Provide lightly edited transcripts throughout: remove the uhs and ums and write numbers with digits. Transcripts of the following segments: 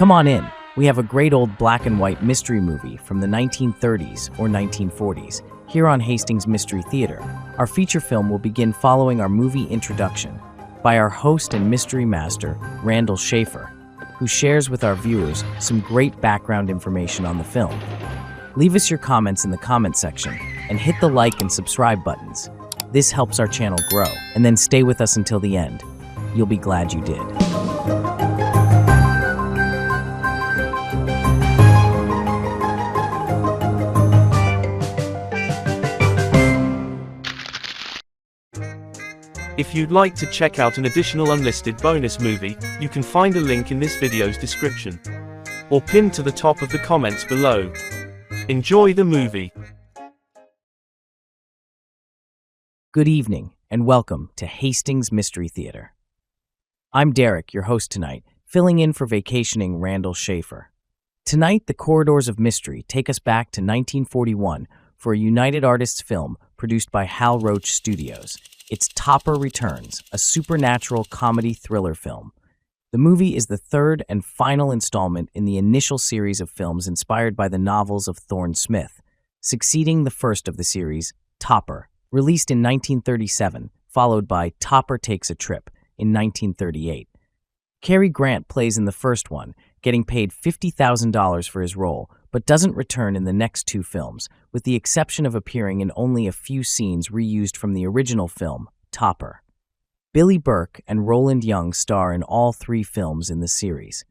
Come on in. We have a great old black and white mystery movie from the 1930s or 1940s here on Hastings Mystery Theater. Our feature film will begin following our movie introduction by our host and mystery master, Randall Schaefer, who shares with our viewers some great background information on the film. Leave us your comments in the comment section and hit the like and subscribe buttons. This helps our channel grow, and then stay with us until the end. You'll be glad you did. If you'd like to check out an additional unlisted bonus movie, you can find a link in this video's description, or pinned to the top of the comments below. Enjoy the movie. Good evening, and welcome to Hastings Mystery Theater. I'm Derek, your host tonight, filling in for vacationing Randall Schaefer. Tonight, the corridors of mystery take us back to 1941 for a United Artists film produced by Hal Roach Studios. It's Topper Returns, a supernatural comedy thriller film. The movie is the third and final installment in the initial series of films inspired by the novels of Thorne Smith, succeeding the first of the series, Topper, released in 1937, followed by Topper Takes a Trip in 1938. Cary Grant plays in the first one, getting paid $50,000 for his role, but doesn't return in the next two films, with the exception of appearing in only a few scenes reused from the original film, Topper. Billy Burke and Roland Young star in all three films in the series.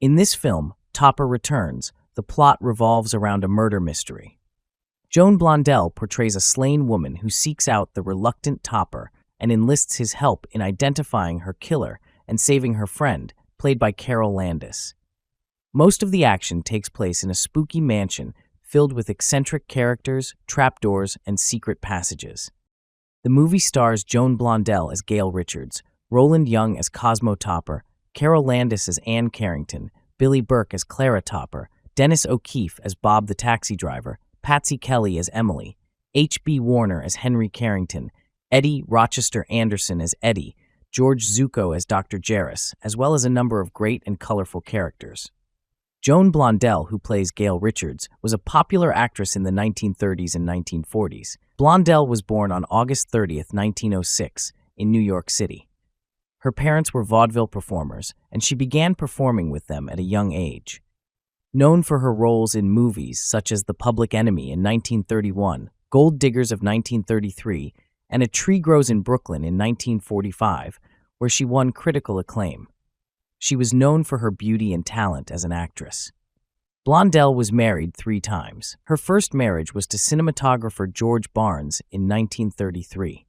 In this film, Topper Returns, the plot revolves around a murder mystery. Joan Blondell portrays a slain woman who seeks out the reluctant Topper and enlists his help in identifying her killer and saving her friend, played by Carol Landis. Most of the action takes place in a spooky mansion filled with eccentric characters, trapdoors, and secret passages. The movie stars Joan Blondell as Gail Richards, Roland Young as Cosmo Topper, Carol Landis as Anne Carrington, Billy Burke as Clara Topper, Dennis O'Keefe as Bob the taxi driver, Patsy Kelly as Emily, H.B. Warner as Henry Carrington, Eddie Rochester Anderson as Eddie, George Zucco as Dr. Jarris, as well as a number of great and colorful characters. Joan Blondell, who plays Gail Richards, was a popular actress in the 1930s and 1940s. Blondell was born on August 30th, 1906, in New York City. Her parents were vaudeville performers, and she began performing with them at a young age. Known for her roles in movies such as The Public Enemy in 1931, Gold Diggers of 1933, and A Tree Grows in Brooklyn in 1945, where she won critical acclaim. She was known for her beauty and talent as an actress. Blondell was married 3 times. Her first marriage was to cinematographer George Barnes in 1933.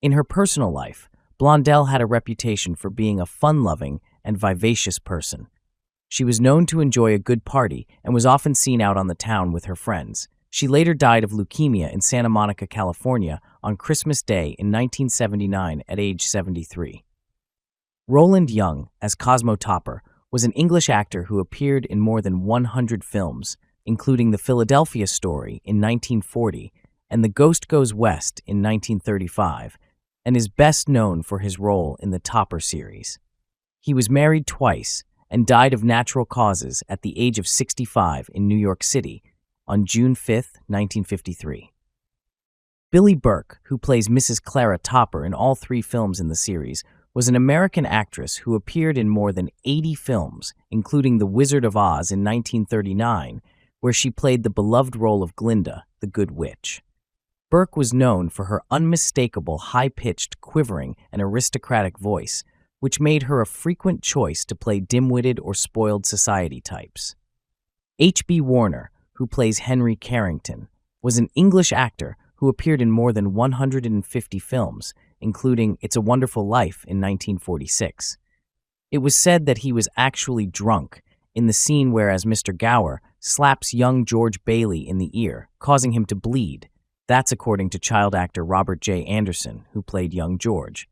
In her personal life, Blondell had a reputation for being a fun-loving and vivacious person. She was known to enjoy a good party and was often seen out on the town with her friends. She later died of leukemia in Santa Monica, California, on Christmas Day in 1979 at age 73. Roland Young, as Cosmo Topper, was an English actor who appeared in more than 100 films, including The Philadelphia Story in 1940 and The Ghost Goes West in 1935, and is best known for his role in the Topper series. He was married twice and died of natural causes at the age of 65 in New York City on June 5, 1953. Billy Burke, who plays Mrs. Clara Topper in all 3 films in the series, was an American actress who appeared in more than 80 films, including The Wizard of Oz in 1939, where she played the beloved role of Glinda, the Good Witch. Burke was known for her unmistakable high-pitched, quivering, and aristocratic voice, which made her a frequent choice to play dim-witted or spoiled society types. H.B. Warner, who plays Henry Carrington, was an English actor who appeared in more than 150 films, including It's a Wonderful Life in 1946. It was said that he was actually drunk in the scene whereas Mr. Gower slaps young George Bailey in the ear, causing him to bleed. That's according to child actor Robert J. Anderson, who played young George.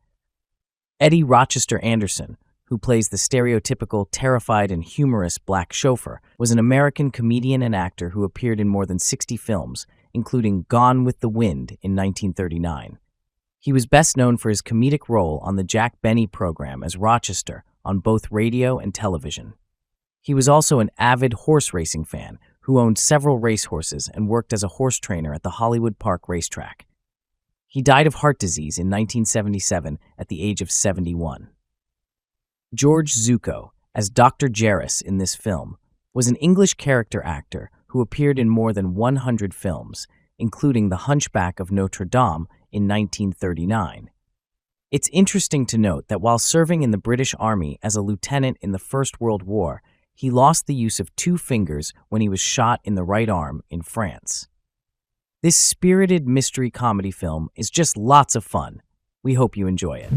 Eddie Rochester Anderson, who plays the stereotypical, terrified, and humorous black chauffeur, was an American comedian and actor who appeared in more than 60 films, including Gone with the Wind in 1939. He was best known for his comedic role on the Jack Benny program as Rochester on both radio and television. He was also an avid horse racing fan who owned several racehorses and worked as a horse trainer at the Hollywood Park racetrack. He died of heart disease in 1977 at the age of 71. George Zucco, as Dr. Jarris in this film, was an English character actor who appeared in more than 100 films, including The Hunchback of Notre Dame in 1939. It's interesting to note that while serving in the British Army as a lieutenant in the First World War, he lost the use of 2 fingers when he was shot in the right arm in France. This spirited mystery comedy film is just lots of fun. We hope you enjoy it.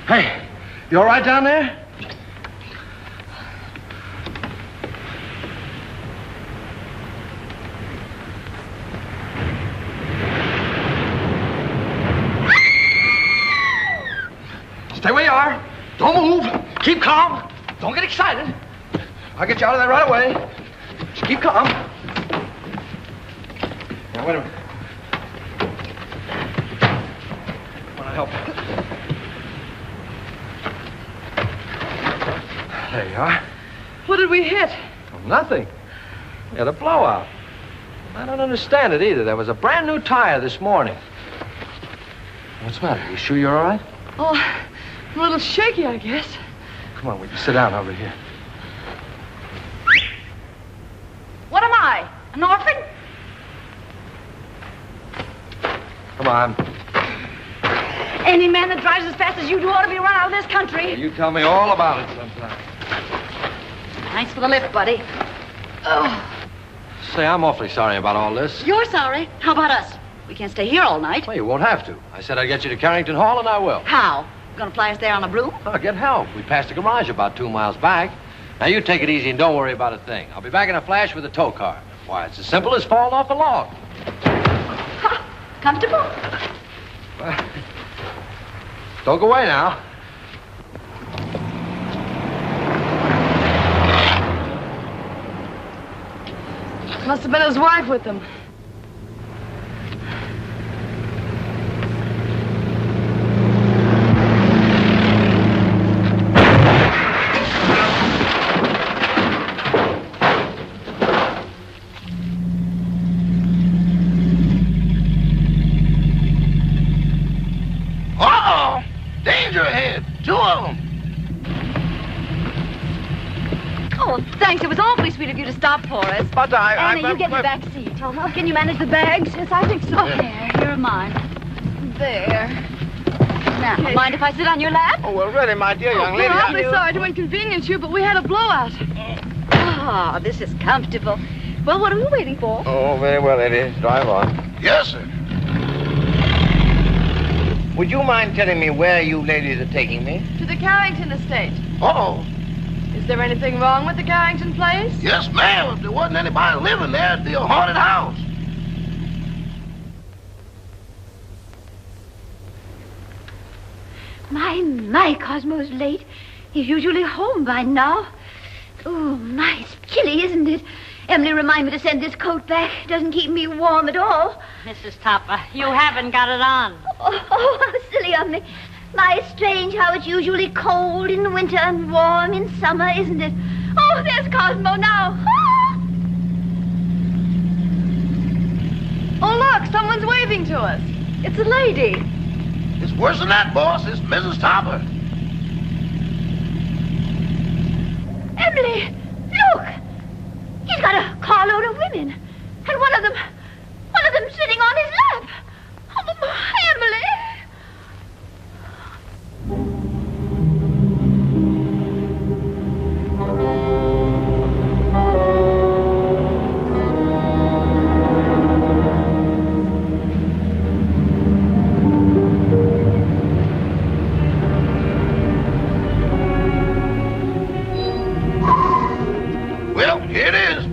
Hey, you all right down there? Stay where you are. Don't move. Keep calm. Don't get excited. I'll get you out of there right away. Just keep calm. Now, wait a minute. Want to help you? There you are. What did we hit? Well, nothing. We had a blowout. I don't understand it either. There was a brand new tire this morning. What's the matter? You sure you're all right? Oh, I'm a little shaky, I guess. Come on, we can sit down over here. What am I? An orphan? Come on. Any man that drives as fast as you do ought to be run out of this country. Well, you tell me all about it sometime. Thanks for the lift, buddy. Oh, Say, I'm awfully sorry about all this. you're sorry. How about us? We can't stay here all night. Well, you won't have to. I said I'd get you to Carrington Hall, and I will. How? Gonna fly us there on a broom? Oh, get help. We passed the garage about 2 miles back. Now, you take it easy and don't worry about a thing. I'll be back in a flash with a tow car. Why, it's as simple as falling off a log. Ha! Comfortable? Don't go away now. Must have been his wife with him. Uh-oh! Danger ahead. 2 of them. Oh, thanks. It was awfully sweet of you to stop for us. But Anna, you get in the back seat. Can you manage the bags? Yes, I think so. There, here are mine. There. now. Mind if I sit on your lap? Oh, well, really, my dear young lady. We're awfully sorry to inconvenience you, but we had a blowout. Oh, this is comfortable. Well, what are we waiting for? Oh, very well, lady. Drive on. Yes, sir. Would you mind telling me where you ladies are taking me? To the Carrington estate. Uh-oh. Is there anything wrong with the Carrington place? Yes, ma'am. If there wasn't anybody living there, it'd be a haunted house. My, Cosmo's late. He's usually home by now. Oh, my, it's chilly, isn't it? Emily reminded me to send this coat back. It doesn't keep me warm at all. Mrs. Topper, you haven't got it on. Oh, how silly of me. My, it's strange how it's usually cold in the winter and warm in summer, isn't it? Oh, there's Cosmo now. Ah! Oh, look, someone's waving to us. It's a lady. It's worse than that, boss. It's Mrs. Topper. Emily, look. He's got a carload of women. And one of them sitting on his lap. Oh, Emily. Well, here it is.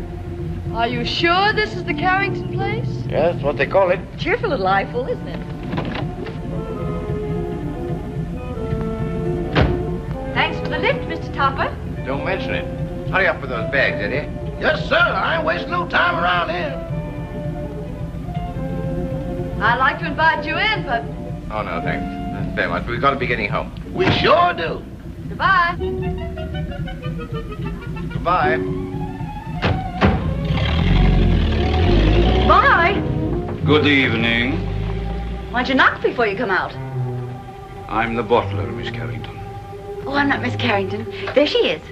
Are you sure this is the Carrington place? Yes, that's what they call it. Cheerful little eyeful, isn't it? Thanks for the lift, Mr. Topper. Don't mention it. Hurry up with those bags, Eddie. Yes, sir. I ain't wasting no time around here. I'd like to invite you in, but Oh, no, thanks. That's very much. We've got to be getting home. We sure do. goodbye. Goodbye. Bye. Good evening. Why don't you knock before you come out? I'm the butler, Miss Carrington. Oh, I'm not Miss Carrington. There she is.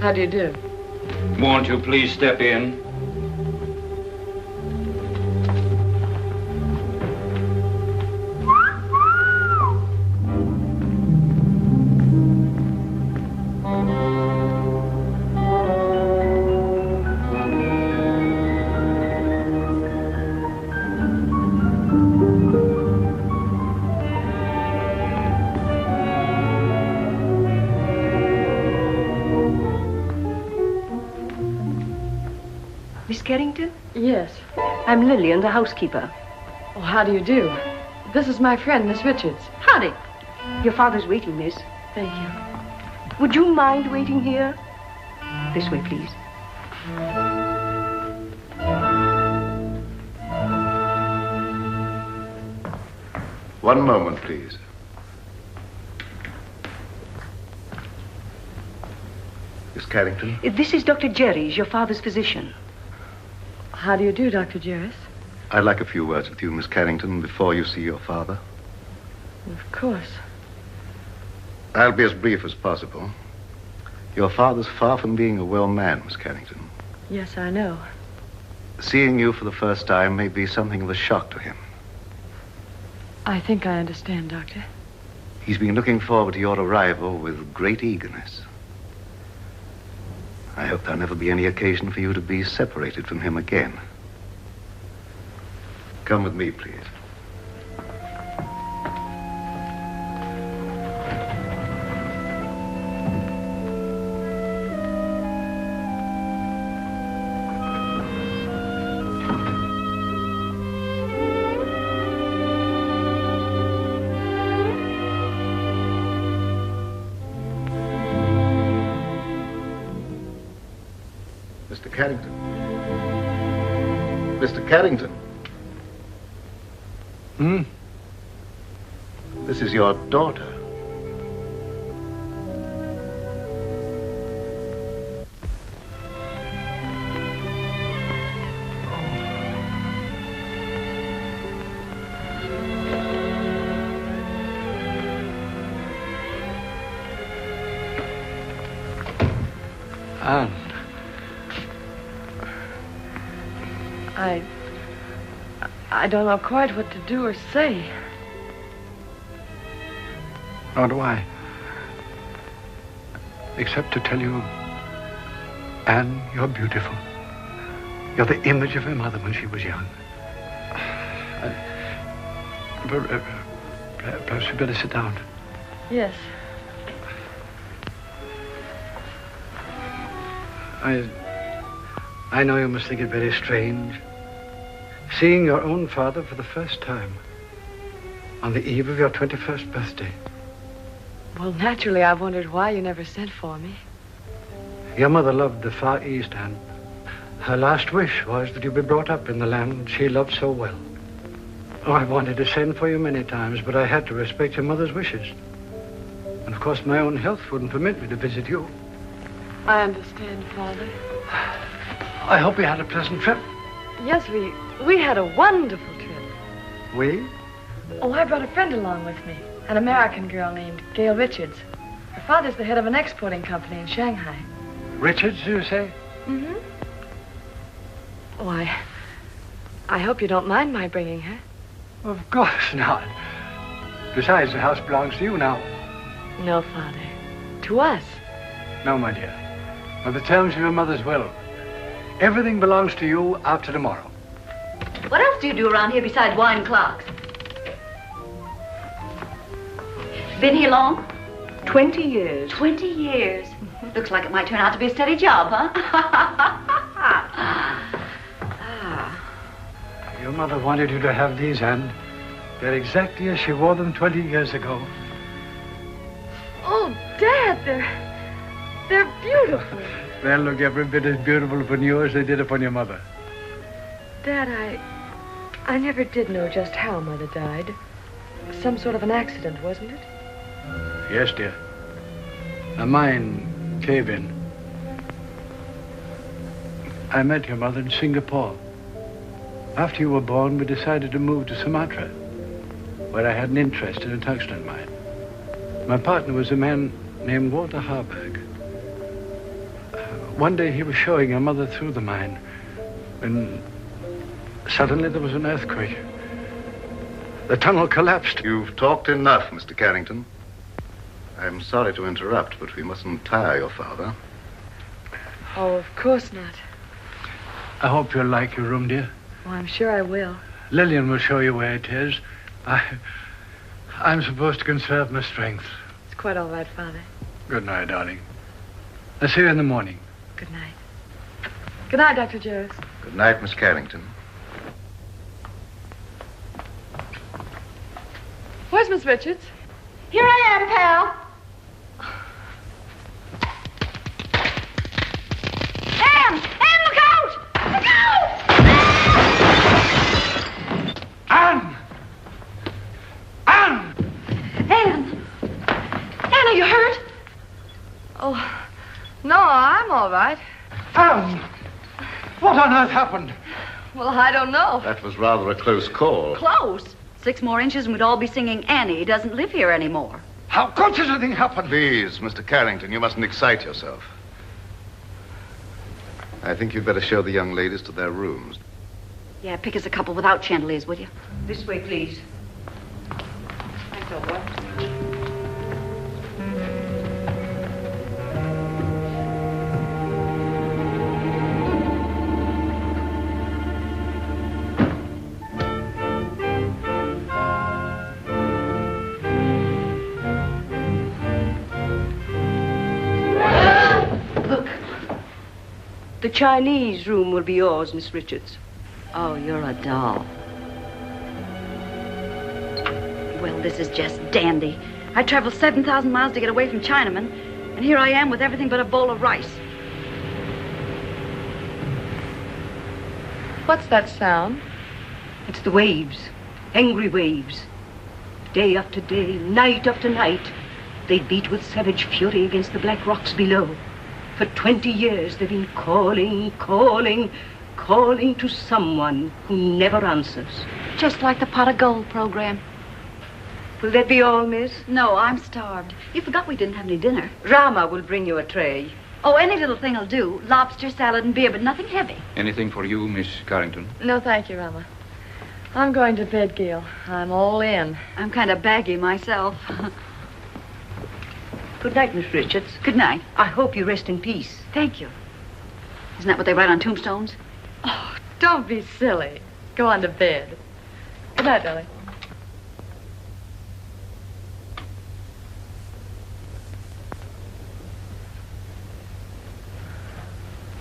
How do you do? Won't you please step in? Miss Carrington? Yes. I'm Lillian, the housekeeper. Oh, how do you do? This is my friend, Miss Richards. Howdy. Your father's waiting, miss. Thank you. Would you mind waiting here? This way, please. One moment, please. Miss Carrington? This is Dr. Jerry's, your father's physician. How do you do, Dr. Jerris? I'd like a few words with you, Miss Carrington, before you see your father. Of course. I'll be as brief as possible. Your father's far from being a well man, Miss Carrington. Yes, I know. Seeing you for the first time may be something of a shock to him. I think I understand, Doctor. He's been looking forward to your arrival with great eagerness. I hope there'll never be any occasion for you to be separated from him again. Come with me, please. Mr. Carrington. Mr. Carrington. This is your daughter. Anne. I don't know quite what to do or say. Nor do I. Except to tell you, Anne, you're beautiful. You're the image of her mother when she was young. Perhaps we'd better sit down. Yes. I know you must think it very strange, seeing your own father for the first time on the eve of your 21st birthday. Well, naturally, I've wondered why you never sent for me. Your mother loved the Far East, Anne. Her last wish was that you be brought up in the land she loved so well. Oh, I wanted to send for you many times, but I had to respect your mother's wishes. And of course, my own health wouldn't permit me to visit you. I understand, Father. I hope you had a pleasant trip. Yes, we had a wonderful trip. We? Oh, I brought a friend along with me, an American girl named Gail Richards. Her father's the head of an exporting company in Shanghai. Richards, you say? Mm-hmm. Oh, I hope you don't mind my bringing her. Of course not. Besides, the house belongs to you now. No, Father. To us. No, my dear. By the terms of your mother's will, everything belongs to you after tomorrow. What else do you do around here besides wine clocks? Been here long? 20 years. 20 years. Looks like it might turn out to be a steady job, huh? Your mother wanted you to have these, Anne. They're exactly as she wore them 20 years ago. Oh, Dad, they're beautiful. They'll look every bit as beautiful upon you as they did upon your mother. Dad, I never did know just how Mother died. Some sort of an accident, wasn't it? Yes, dear. A mine cave-in. I met your mother in Singapore. After you were born, we decided to move to Sumatra, where I had an interest in a tungsten mine. My partner was a man named Walter Harburg. One day he was showing your mother through the mine, when suddenly there was an earthquake. The tunnel collapsed. You've talked enough, Mr. Carrington. I'm sorry to interrupt, but we mustn't tire your father. Oh, of course not. I hope you'll like your room, dear. Oh, I'm sure I will. Lillian will show you where it is. I'm supposed to conserve my strength. It's quite all right, Father. Good night, darling. I'll see you in the morning. Good night. Good night, Dr. Jarvis. Good night, Miss Carrington. Where's Miss Richards? Here I am, pal. Anne, look out! Look out! Anne! Anne! Anne, are you hurt? Oh, no, I'm all right. Anne! What on earth happened? Well, I don't know. That was rather a close call. Close. 6 more inches and we'd all be singing Annie doesn't live here anymore. How could such a thing happen? Please, Mr. Carrington, you mustn't excite yourself. I think you'd better show the young ladies to their rooms. Yeah, pick us a couple without chandeliers, would you? This way, please. Thanks, old boy. The Chinese room will be yours, Miss Richards. Oh, you're a doll. Well, this is just dandy. I traveled 7,000 miles to get away from Chinamen, and here I am with everything but a bowl of rice. What's that sound? It's the waves, angry waves. Day after day, night after night, they beat with savage fury against the black rocks below. For 20 years, they've been calling to someone who never answers. Just like the Pot of Gold program. Will that be all, miss? No, I'm starved. You forgot we didn't have any dinner. Rama will bring you a tray. Oh, any little thing will do. Lobster, salad, and beer, but nothing heavy. Anything for you, Miss Carrington? No, thank you, Rama. I'm going to bed, Gail. I'm all in. I'm kind of baggy myself. Good night, Miss Richards. Good night. I hope you rest in peace. Thank you. Isn't that what they write on tombstones? Oh, don't be silly. Go on to bed. Good night, darling.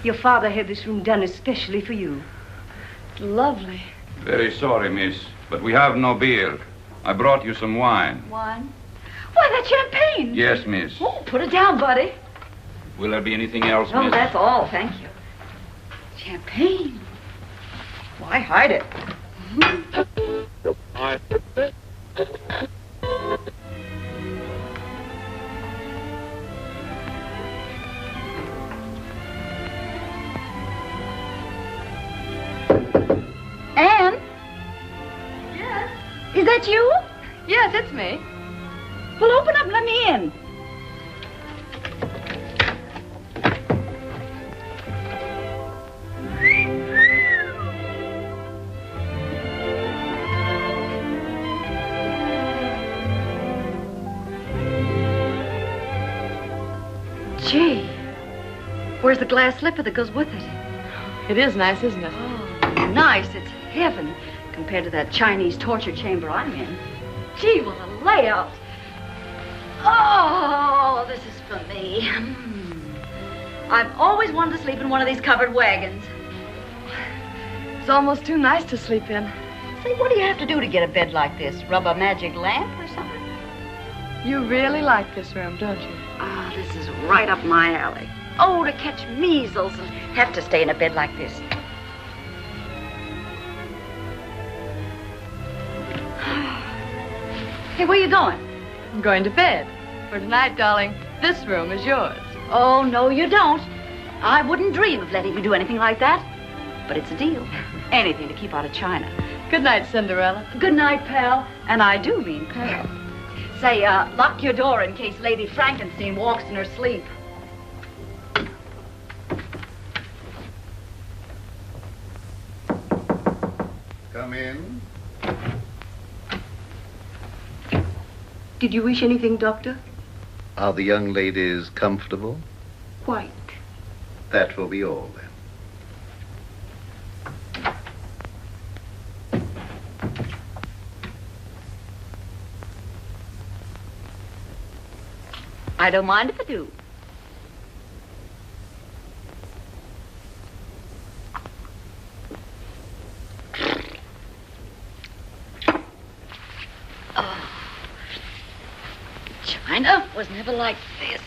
Your father had this room done especially for you. Lovely. Very sorry, miss, but we have no beer. I brought you some wine. Wine? Why, that's champagne. Yes, miss. Oh, put it down, buddy. Will there be anything else, No, miss? that's all, thank you. Champagne. Why hide it? Anne? Yes? Is that you? Yes, it's me. Well, open up and let me in. Gee, where's the glass slipper that goes with it? It is nice, isn't it? Oh, nice. It's heaven compared to that Chinese torture chamber I'm in. Gee, what a layout. Oh, this is for me. I've always wanted to sleep in one of these covered wagons. It's almost too nice to sleep in. Say, what do you have to do to get a bed like this? Rub a magic lamp or something? You really like this room, don't you? Ah, this is right up my alley. Oh, to catch measles and have to stay in a bed like this. Hey, where you going? I'm going to bed. For tonight, darling, this room is yours. Oh, no, you don't. I wouldn't dream of letting you do anything like that. But it's a deal. Anything to keep out of China. Good night, Cinderella. Good night, pal. And I do mean pal. Say, lock your door in case Lady Frankenstein walks in her sleep. Come in. Did you wish anything, Doctor? Are the young ladies comfortable? Quite. That will be all, then. I don't mind if I do. Oh. China was never like this.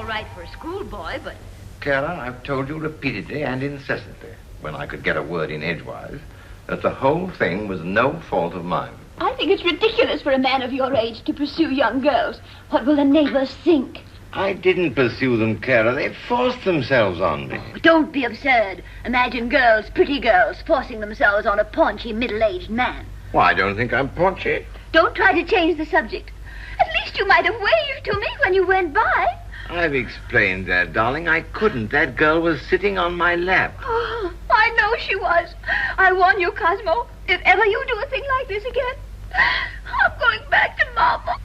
all right for a schoolboy, but... Clara, I've told you repeatedly and incessantly, when I could get a word in edgewise, that the whole thing was no fault of mine. I think it's ridiculous for a man of your age to pursue young girls. What will the neighbors think? I didn't pursue them, Clara. They forced themselves on me. Don't be absurd. Imagine girls, pretty girls, forcing themselves on a paunchy, middle-aged man. Well, I don't think I'm paunchy. Don't try to change the subject. At least you might have waved to me when you went by. I've explained that, darling. I couldn't. That girl was sitting on my lap. Oh, I know she was. I warn you, Cosmo, if ever you do a thing like this again, I'm going back to Mama.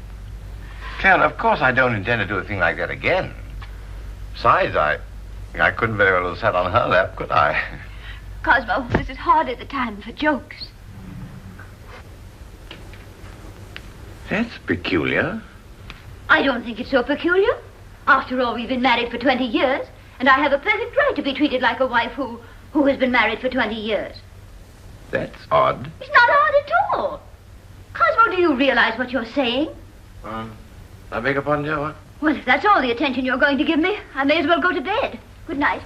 Clara, of course I don't intend to do a thing like that again. Besides, I couldn't very well have sat on her lap, could I? Cosmo, this is hardly the time for jokes. That's peculiar. I don't think it's so peculiar. After all, we've been married for 20 years, and I have a perfect right to be treated like a wife who has been married for 20 years. That's odd. It's not odd at all. Cosmo, do you realize what you're saying? I beg your pardon, Joe. Well, if that's all the attention you're going to give me, I may as well go to bed. Good night.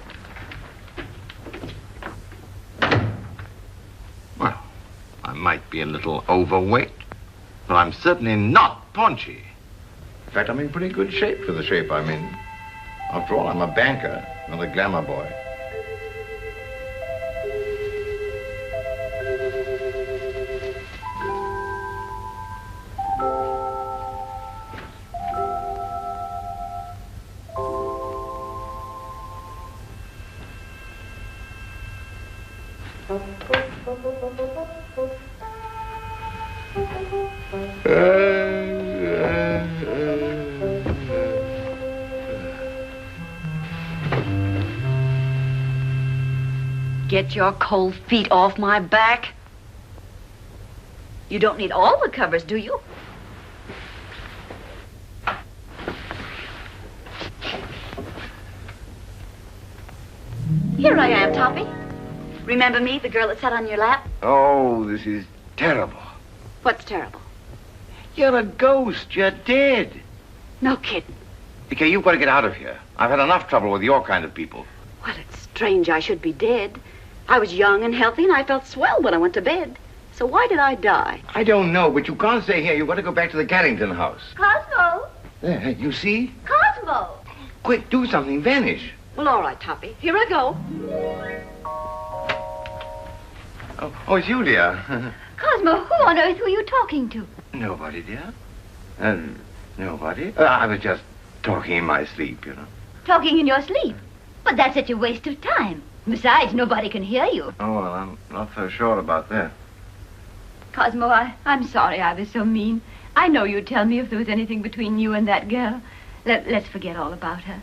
Well, I might be a little overweight, but I'm certainly not paunchy. In fact, I'm in pretty good shape for the shape I'm in. After all, I'm a banker, not a glamour boy. Get your cold feet off my back. You don't need all the covers, do you? Here I am, Toppy. Remember me, the girl that sat on your lap? Oh, this is terrible. What's terrible? You're a ghost. You're dead. No kidding. Okay, you've got to get out of here. I've had enough trouble with your kind of people. Well, it's strange I should be dead. I was young and healthy, and I felt swell when I went to bed. So why did I die? I don't know, but you can't stay here. You've got to go back to the Carrington house. Cosmo! There, you see? Cosmo! Quick, do something. Vanish. Well, all right, Toppy. Here I go. Oh, it's you, dear. Cosmo, who on earth were you talking to? Nobody, dear. Nobody. I was just talking in my sleep, you know. Talking in your sleep? But that's such a waste of time. Besides, nobody can hear you. Oh, well, I'm not so sure about that. Cosmo, I'm sorry I was so mean. I know you'd tell me if there was anything between you and that girl. Let's forget all about her.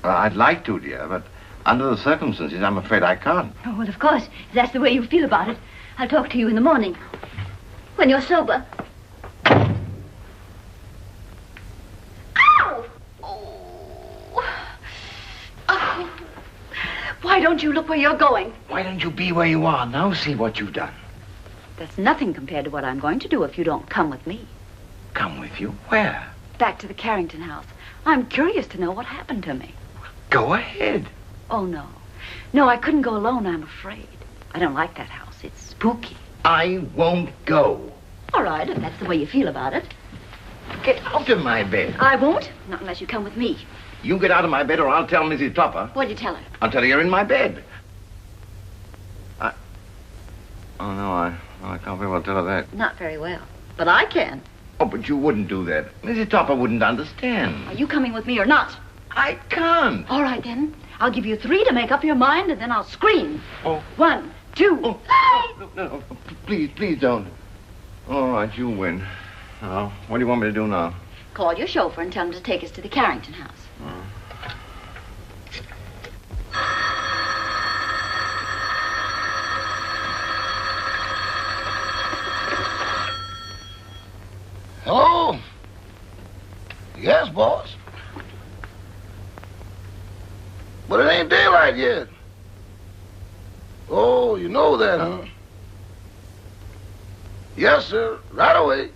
I'd like to, dear, but under the circumstances, I'm afraid I can't. Oh, well, of course, if that's the way you feel about it. I'll talk to you in the morning, when you're sober. Ow! Oh. Why don't you look where you're going? Why don't you be where you are now? See what you've done. That's nothing compared to what I'm going to do if you don't come with me. Come with you? Where? Back to the Carrington house. I'm curious to know what happened to me. Go ahead. Oh, no. No, I couldn't go alone, I'm afraid. I don't like that house. It's spooky. I won't go. All right, if that's the way you feel about it. Get out of my bed. I won't, not unless you come with me. You get out of my bed or I'll tell Mrs. Topper. What'd you tell her? I'll tell her you're in my bed. Oh, no, I can't very well tell her that. Not very well. But I can. Oh, but you wouldn't do that. Mrs. Topper wouldn't understand. Are you coming with me or not? I can't. All right, then. I'll give you 3 to make up your mind, and then I'll scream. Oh. 1, 2. Oh. No. Please don't. All right, you win. Now, what do you want me to do now? Call your chauffeur and tell him to take us to the Carrington house. Hello? Yes, boss. But it ain't daylight yet. Oh, you know that, huh? Yes, sir. Right away.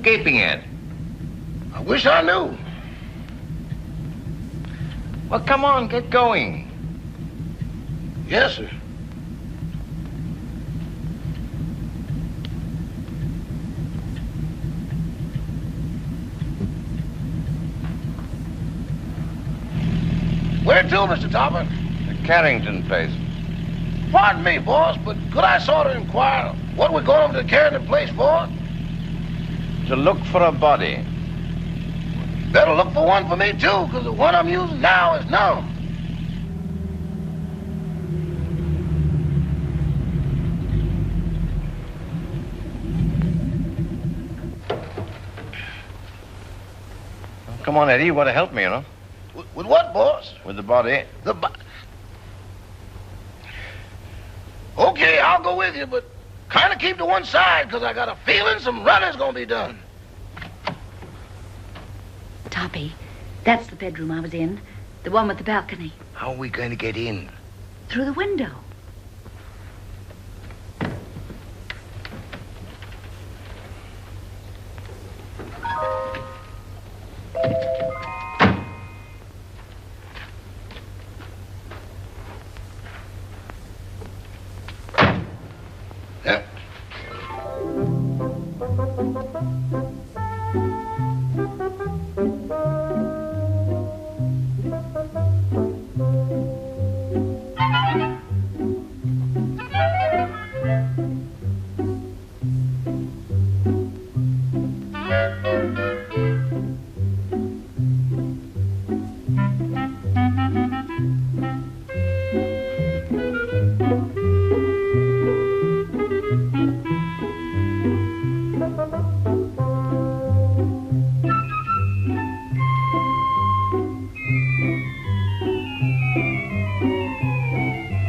gaping at? I wish I knew. Well, come on, get going. Yes, sir. Where to, Mr. Topper? The Carrington place. Pardon me, boss, but could I sort of inquire what we're going over to the Carrington place for? To look for a body. Better look for one for me, too, because the one I'm using now is numb. Come on, Eddie, you want to help me, you know? With what, boss? With the body. Okay, I'll go with you, but kind of keep to one side, because I got a feeling some running's going to be done. Toppy, that's the bedroom I was in. The one with the balcony. How are we going to get in? Through the window. Yeah.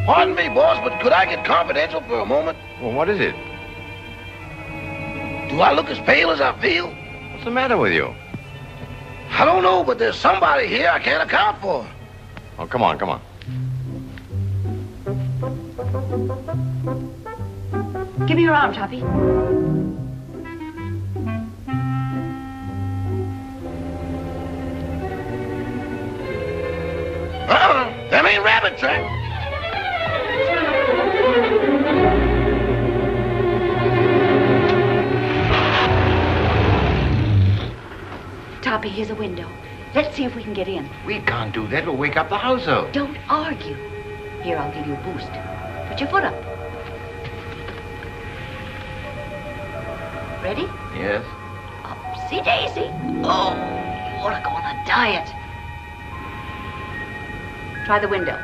Pardon me, boss, but could I get confidential for a moment? Well, what is it? Do I look as pale as I feel? What's the matter with you? I don't know, but there's somebody here I can't account for. Oh, come on, come on. Give me your arm, Toppy. Them ain't rabbit tracks. Toppy, here's a window. Let's see if we can get in. We can't do that. We'll wake up the household. Don't argue. Here, I'll give you a boost. Put your foot up. Ready? Yes. Upsy daisy. Oh, you ought to go on a diet. Try the window.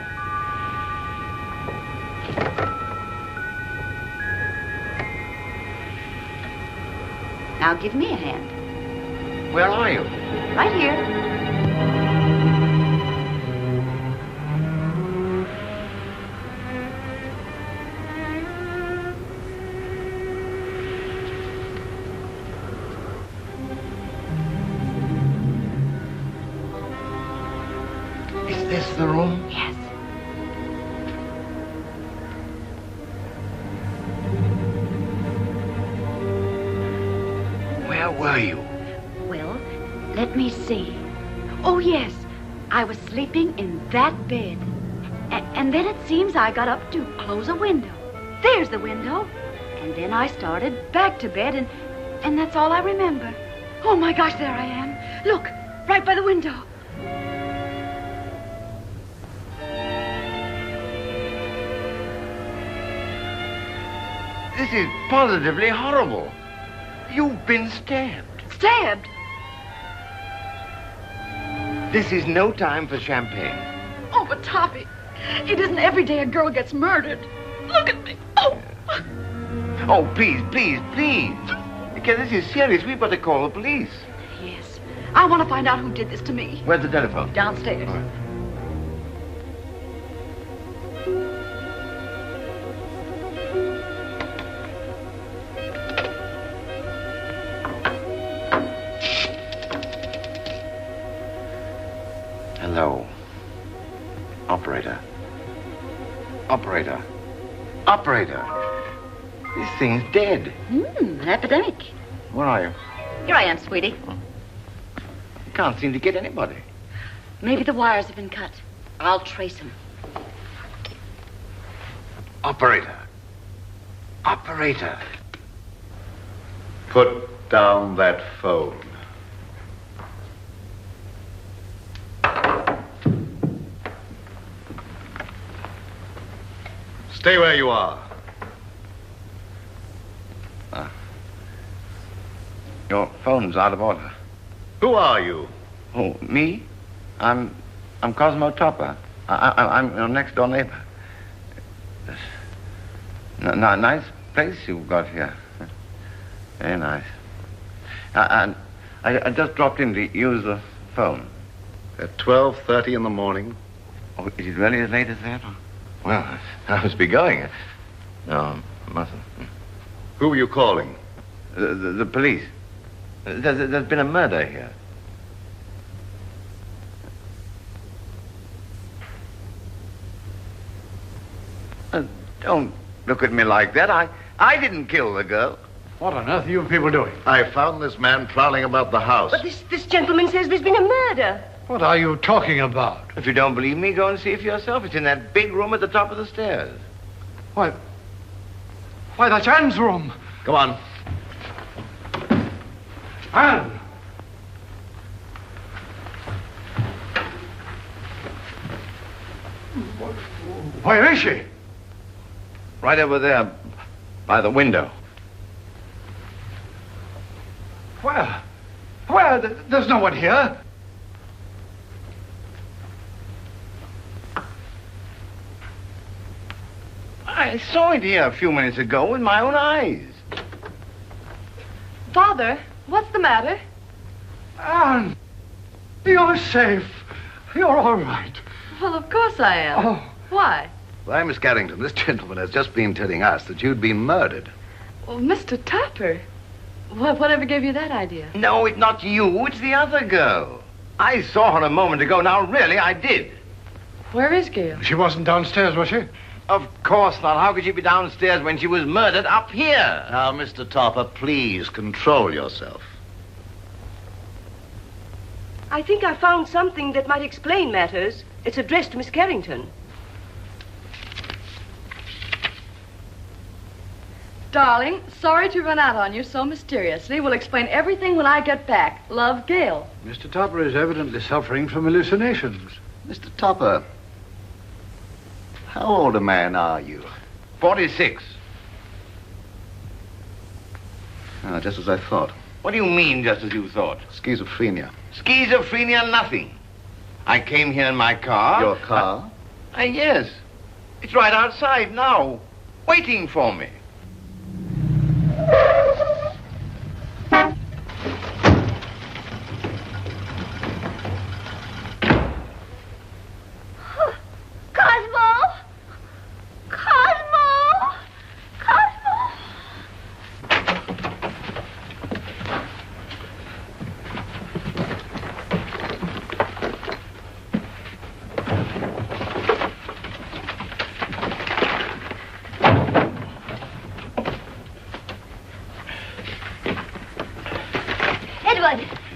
Now give me a hand. Where are you? Right here. Is this the room? Yes. Where were you? Well, let me see. Oh, yes. I was sleeping in that bed. And then it seems I got up to close a window. There's the window. And then I started back to bed, and that's all I remember. Oh, my gosh, there I am. Look, right by the window. This is positively horrible. You've been stabbed. Stabbed? This is no time for champagne. Oh, but Toppy, it isn't every day a girl gets murdered. Look at me. Oh. Oh, please, please, please. Okay, this is serious. We've got to call the police. Yes. I want to find out who did this to me. Where's the telephone? Downstairs. All right. Hello. Operator. Operator. Operator. This thing's dead. An epidemic. Where are you? Here I am, sweetie. Can't seem to get anybody. Maybe the wires have been cut. I'll trace them. Operator. Operator. Put down that phone. Stay where you are. Your phone's out of order. Who are you? Oh, me? I'm Cosmo Topper. I'm your next door neighbor. Nice place you've got here. Very nice. I just dropped in to use the phone. At 12:30 in the morning? Oh, is it really as late as that? Well, I must be going. No, I mustn't. Who were you calling? The police. There's been a murder here. Don't look at me like that. I didn't kill the girl. What on earth are you people doing? I found this man prowling about the house. But this gentleman says there's been a murder. What are you talking about? If you don't believe me, go and see for yourself. It's in that big room at the top of the stairs. Why, that's Anne's room. Come on. Anne! Where is she? Right over there, by the window. Where? There's no one here. I saw it here a few minutes ago with my own eyes. Father, what's the matter? Anne, you're safe. You're all right. Well, of course I am. Oh. Why? Why, Miss Carrington, this gentleman has just been telling us that you'd been murdered. Well, Mr. Topper. Whatever gave you that idea? No, it's not you. It's the other girl. I saw her a moment ago. Now, really, I did. Where is Gail? She wasn't downstairs, was she? Of course not. How could she be downstairs when she was murdered up here? Now, Mr. Topper, please control yourself. I think I found something that might explain matters. It's addressed to Miss Carrington. Darling, sorry to run out on you so mysteriously. We'll explain everything when I get back. Love, Gail. Mr. Topper is evidently suffering from hallucinations. Mr. Topper, how old a man are you? 46. Ah, just as I thought. What do you mean, just as you thought? Schizophrenia. Schizophrenia, nothing. I came here in my car. Your car? Yes. It's right outside now, waiting for me.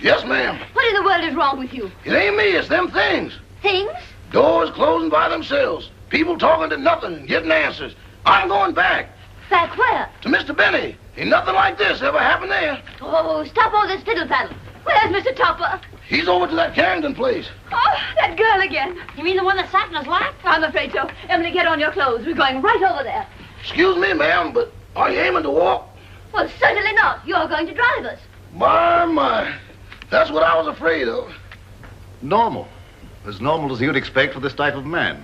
Yes, ma'am. What in the world is wrong with you? It ain't me, it's them things. Things? Doors closing by themselves. People talking to nothing and getting answers. I'm going back. Back where? To Mr. Benny. Ain't nothing like this ever happened there. Oh, stop all this fiddle faddle. Where's Mr. Topper? He's over to that Carrington place. Oh, that girl again. You mean the one that sat in his lap? I'm afraid so. Emily, get on your clothes. We're going right over there. Excuse me, ma'am, but are you aiming to walk? Well, certainly not. You're going to drive us. My. That's what I was afraid of. Normal. As normal as you'd expect for this type of man.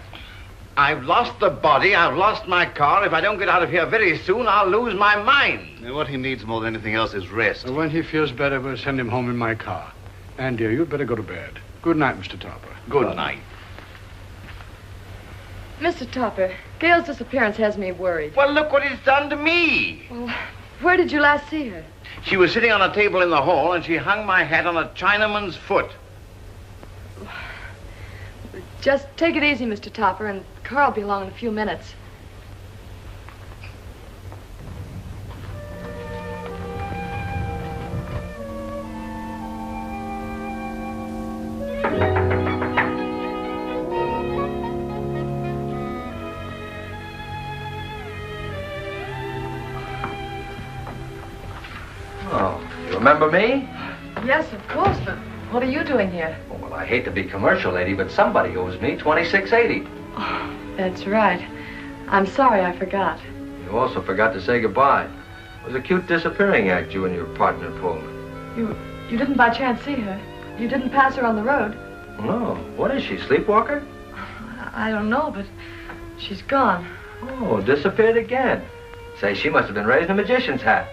I've lost the body. I've lost my car. If I don't get out of here very soon, I'll lose my mind. And what he needs more than anything else is rest. Well, when he feels better, we'll send him home in my car. And, dear, you'd better go to bed. Good night, Mr. Topper. Good night. Mr. Topper, Gail's disappearance has me worried. Well, look what it's done to me. Well, where did you last see her? She was sitting on a table in the hall, and she hung my hat on a Chinaman's foot. Just take it easy, Mr. Topper, and the car will be along in a few minutes. Remember me? Yes, of course, but what are you doing here? Oh, well, I hate to be commercial, lady, but somebody owes me $26.80. Oh, that's right. I'm sorry I forgot. You also forgot to say goodbye. It was a cute disappearing act you and your partner pulled. You didn't by chance see her? You didn't pass her on the road? No. What is she, sleepwalker? I don't know, but she's gone. Oh, disappeared again. Say, she must have been raised in a magician's hat.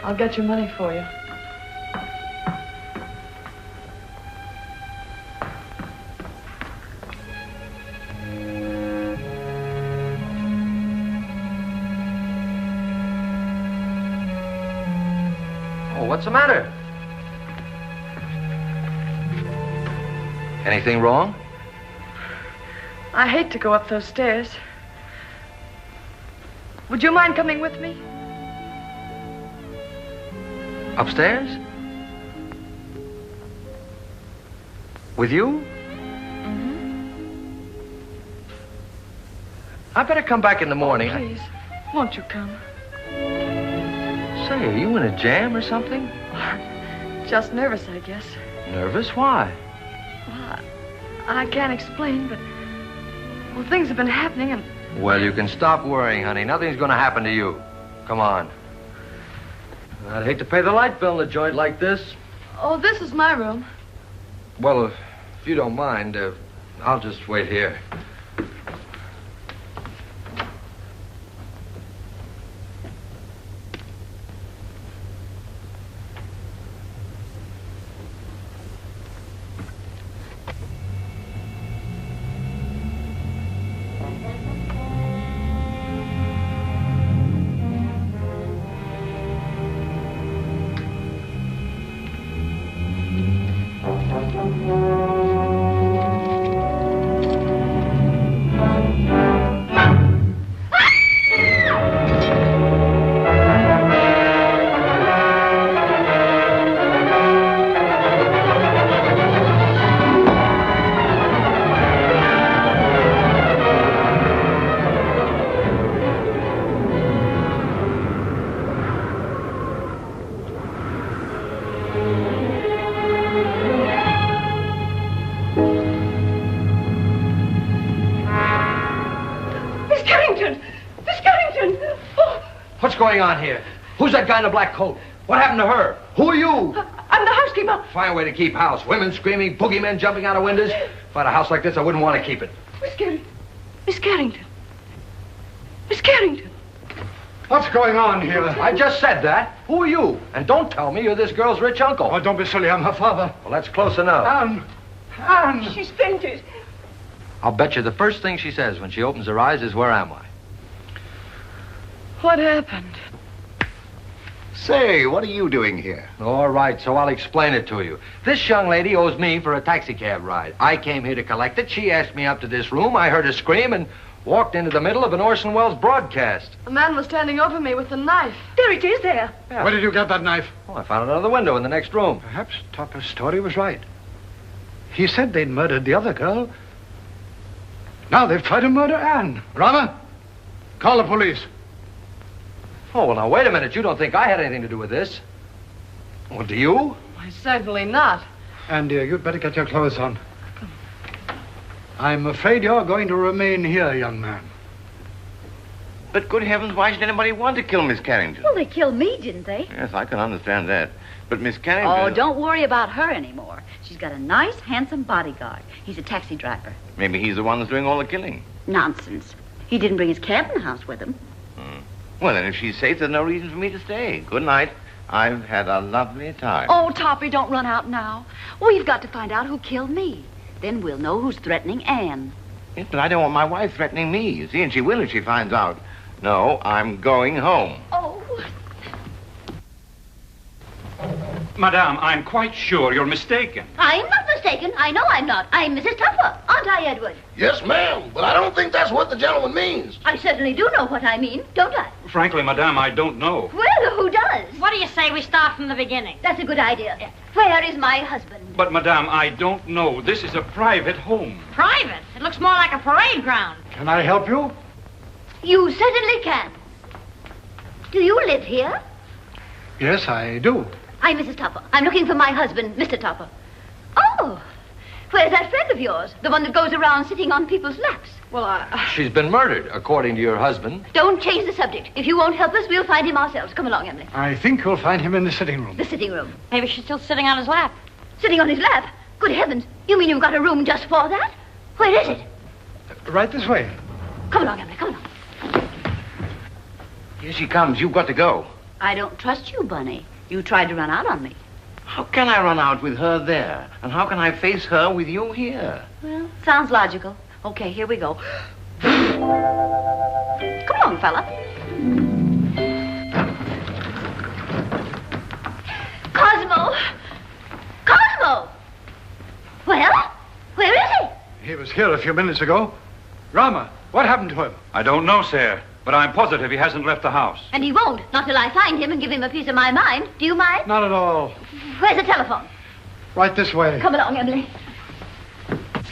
I'll get your money for you. Oh, what's the matter? Anything wrong? I hate to go up those stairs. Would you mind coming with me? Upstairs? With you? I better come back in the morning. Oh, please, won't you come? Say, are you in a jam or something? Just nervous, I guess. Nervous? Why? Well, I can't explain, but... Well, things have been happening and... Well, you can stop worrying, honey. Nothing's gonna happen to you. Come on. I'd hate to pay the light bill in a joint like this. Oh, this is my room. Well, if you don't mind, I'll just wait here. What's going on here? Who's that guy in the black coat? What happened to her? Who are you? I'm the housekeeper. Fine way to keep house. Women screaming, boogeymen jumping out of windows. If I had a house like this, I wouldn't want to keep it. Miss Carrington. Miss Carrington. Miss Carrington. What's going on here? I just said that. Who are you? And don't tell me you're this girl's rich uncle. Oh, don't be silly. I'm her father. Well, that's close enough. Anne! She's fainted. I'll bet you the first thing she says when she opens her eyes is, "Where am I?" What happened? Say, what are you doing here? All right, so I'll explain it to you. This young lady owes me for a taxicab ride. I came here to collect it. She asked me up to this room. I heard her scream and walked into the middle of an Orson Welles broadcast. A man was standing over me with a knife. There it is, there. Yeah. Where did you get that knife? Oh, I found it under the window in the next room. Perhaps Topper's story was right. He said they'd murdered the other girl. Now they've tried to murder Anne. Rama, call the police. Oh, well, now, wait a minute. You don't think I had anything to do with this? Well, do you? Why, certainly not. Anne, dear, you'd better get your clothes on. I'm afraid you're going to remain here, young man. But good heavens, why should anybody want to kill Miss Carrington? Well, they killed me, didn't they? Yes, I can understand that. But Miss Carrington... Oh, don't worry about her anymore. She's got a nice, handsome bodyguard. He's a taxi driver. Maybe he's the one that's doing all the killing. Nonsense. He didn't bring his cabin house with him. Well, then, if she's safe, there's no reason for me to stay. Good night. I've had a lovely time. Oh, Toppy, don't run out now. We've got to find out who killed me. Then we'll know who's threatening Anne. Yes, but I don't want my wife threatening me, you see, and she will if she finds out. No, I'm going home. Oh. Madame, I'm quite sure you're mistaken. I'm not mistaken. I know I'm not. I'm Mrs. Tupper, aren't I, Edward? Yes, ma'am, but I don't think that's what the gentleman means. I certainly do know what I mean, don't I? Frankly, Madame, I don't know. Well, who does? What do you say we start from the beginning? That's a good idea. Where is my husband? But, Madame, I don't know. This is a private home. Private? It looks more like a parade ground. Can I help you? You certainly can. Do you live here? Yes, I do. I'm Mrs. Topper. I'm looking for my husband, Mr. Topper. Oh, where's that friend of yours? The one that goes around sitting on people's laps? Well, She's been murdered, according to your husband. Don't change the subject. If you won't help us, we'll find him ourselves. Come along, Emily. I think you'll find him in the sitting room. The sitting room. Maybe she's still sitting on his lap. Sitting on his lap? Good heavens. You mean you've got a room just for that? Where is it? Right this way. Come along, Emily. Come along. Here she comes. You've got to go. I don't trust you, Bunny. You tried to run out on me. How can I run out with her there? And how can I face her with you here? Well, sounds logical. Okay, here we go. Come along, fella. Cosmo! Cosmo! Well, where is he? He was here a few minutes ago. Rama, what happened to him? I don't know, sir, but I'm positive he hasn't left the house. And he won't, not till I find him and give him a piece of my mind. Do you mind? Not at all. Where's the telephone? Right this way. Come along, Emily.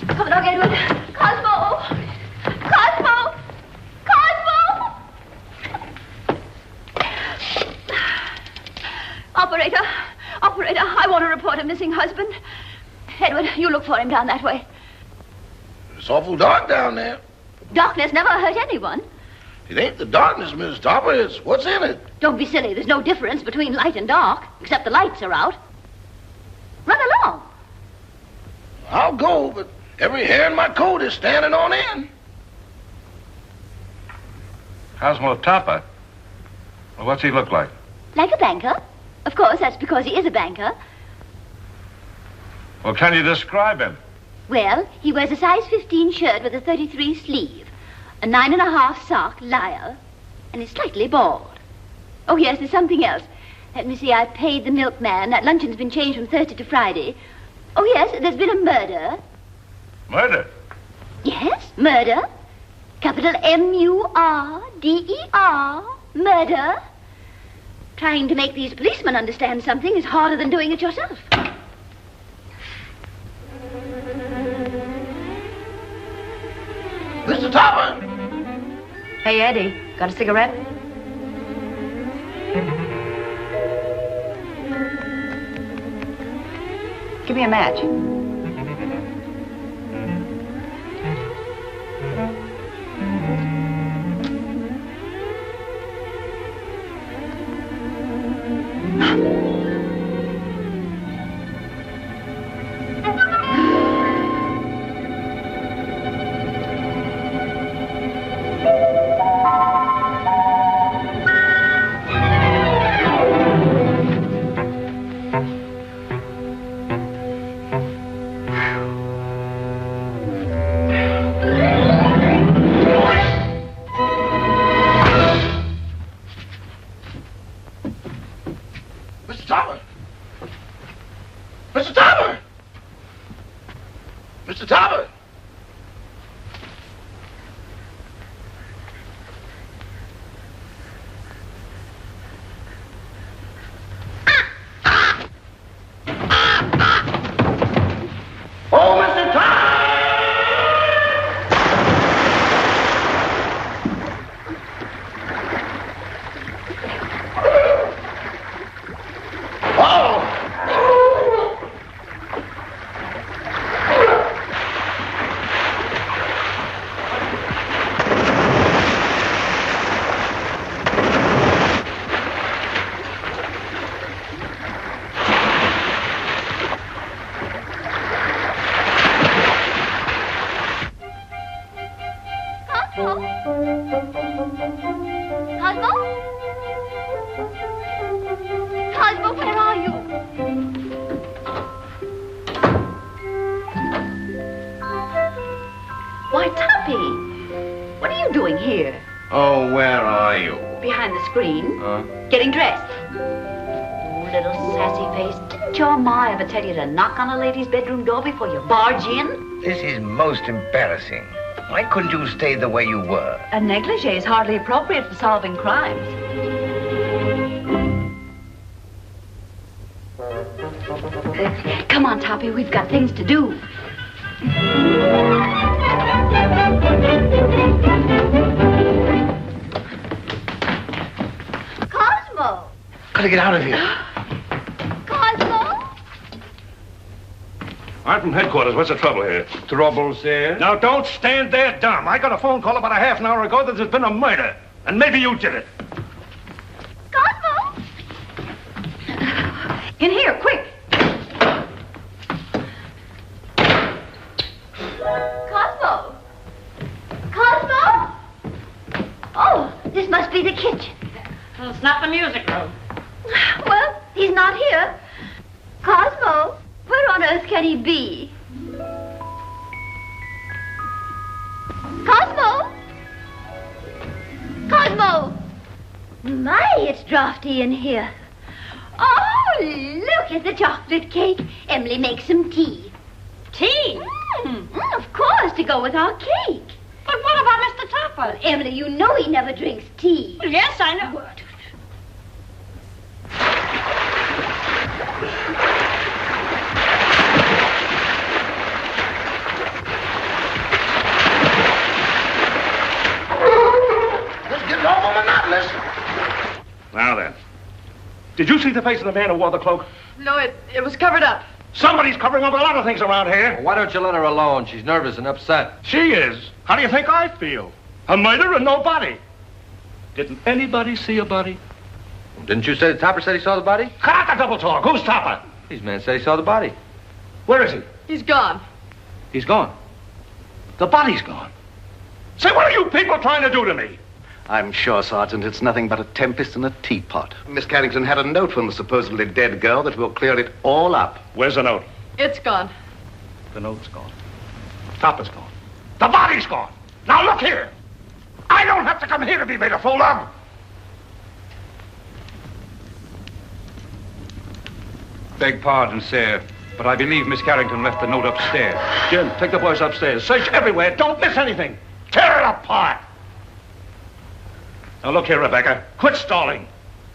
Come along, Edward. Cosmo! Cosmo! Cosmo! Operator, I want to report a missing husband. Edward, you look for him down that way. It's awful dark down there. Darkness never hurt anyone. It ain't the darkness, Miss Topper. It's what's in it. Don't be silly. There's no difference between light and dark, except the lights are out. Run along. I'll go, but every hair in my coat is standing on end. Cosmo Topper? Well, what's he look like? Like a banker. Of course, that's because he is a banker. Well, can you describe him? Well, he wears a size 15 shirt with a 33 sleeve, a 9.5 sock lyre, and is slightly bald. Oh, yes, there's something else. Let me see, I paid the milkman. That luncheon's been changed from Thursday to Friday. Oh, yes, there's been a murder. Murder? Yes, murder. Capital M-U-R-D-E-R. Murder. Trying to make these policemen understand something is harder than doing it yourself. Mr. Topper! Hey, Eddie, got a cigarette? Give me a match. Mr. Topper! Mr. Topper! Mr. Topper! Oh, Mr. Topper! Cosmo? Cosmo, where are you? Why, Tuppy, what are you doing here? Oh, where are you? Behind the screen? Getting dressed. Oh, little sassy face. Didn't your ma ever tell you to knock on a lady's bedroom door before you barge in? This is most embarrassing. Why couldn't you stay the way you were? A negligee is hardly appropriate for solving crimes. Come on, Toppy, we've got things to do. Cosmo! Gotta get out of here. I'm from headquarters. What's the trouble here? Trouble, sir? Now, don't stand there dumb. I got a phone call about a half an hour ago that there's been a murder. And maybe you did it. Cosmo! In here, quick! Cosmo! Cosmo! Oh, this must be the kitchen. Well, it's not the music room. Well, he's not here. Cosmo, where on earth can he be? Cosmo! Cosmo! My, it's drafty in here. Oh, look at the chocolate cake. Emily makes some tea. Tea? Of course, to go with our cake. But what about Mr. Topper? Well, Emily, you know he never drinks tea. Well, yes, I know. This is getting awful monotonous. Now then. Did you see the face of the man who wore the cloak? No, it was covered up. Somebody's covering up a lot of things around here. Well, why don't you let her alone? She's nervous and upset. She is. How do you think I feel? A murder and no body. Didn't anybody see a body? Didn't you say the Topper said he saw the body? Cut out the double talk. Who's Topper? These men said he saw the body. Where is he? He's gone. He's gone. The body's gone. Say, what are you people trying to do to me? I'm sure, Sergeant, it's nothing but a tempest in a teapot. Miss Carrington had a note from the supposedly dead girl that will clear it all up. Where's the note? It's gone. The note's gone. Topper's gone. The body's gone. Now look here. I don't have to come here to be made a fool of. Beg pardon, sir, but I believe Miss Carrington left the note upstairs. Jim, take the boys upstairs. Search everywhere. Don't miss anything. Tear it apart. Now look here, Rebecca. Quit stalling.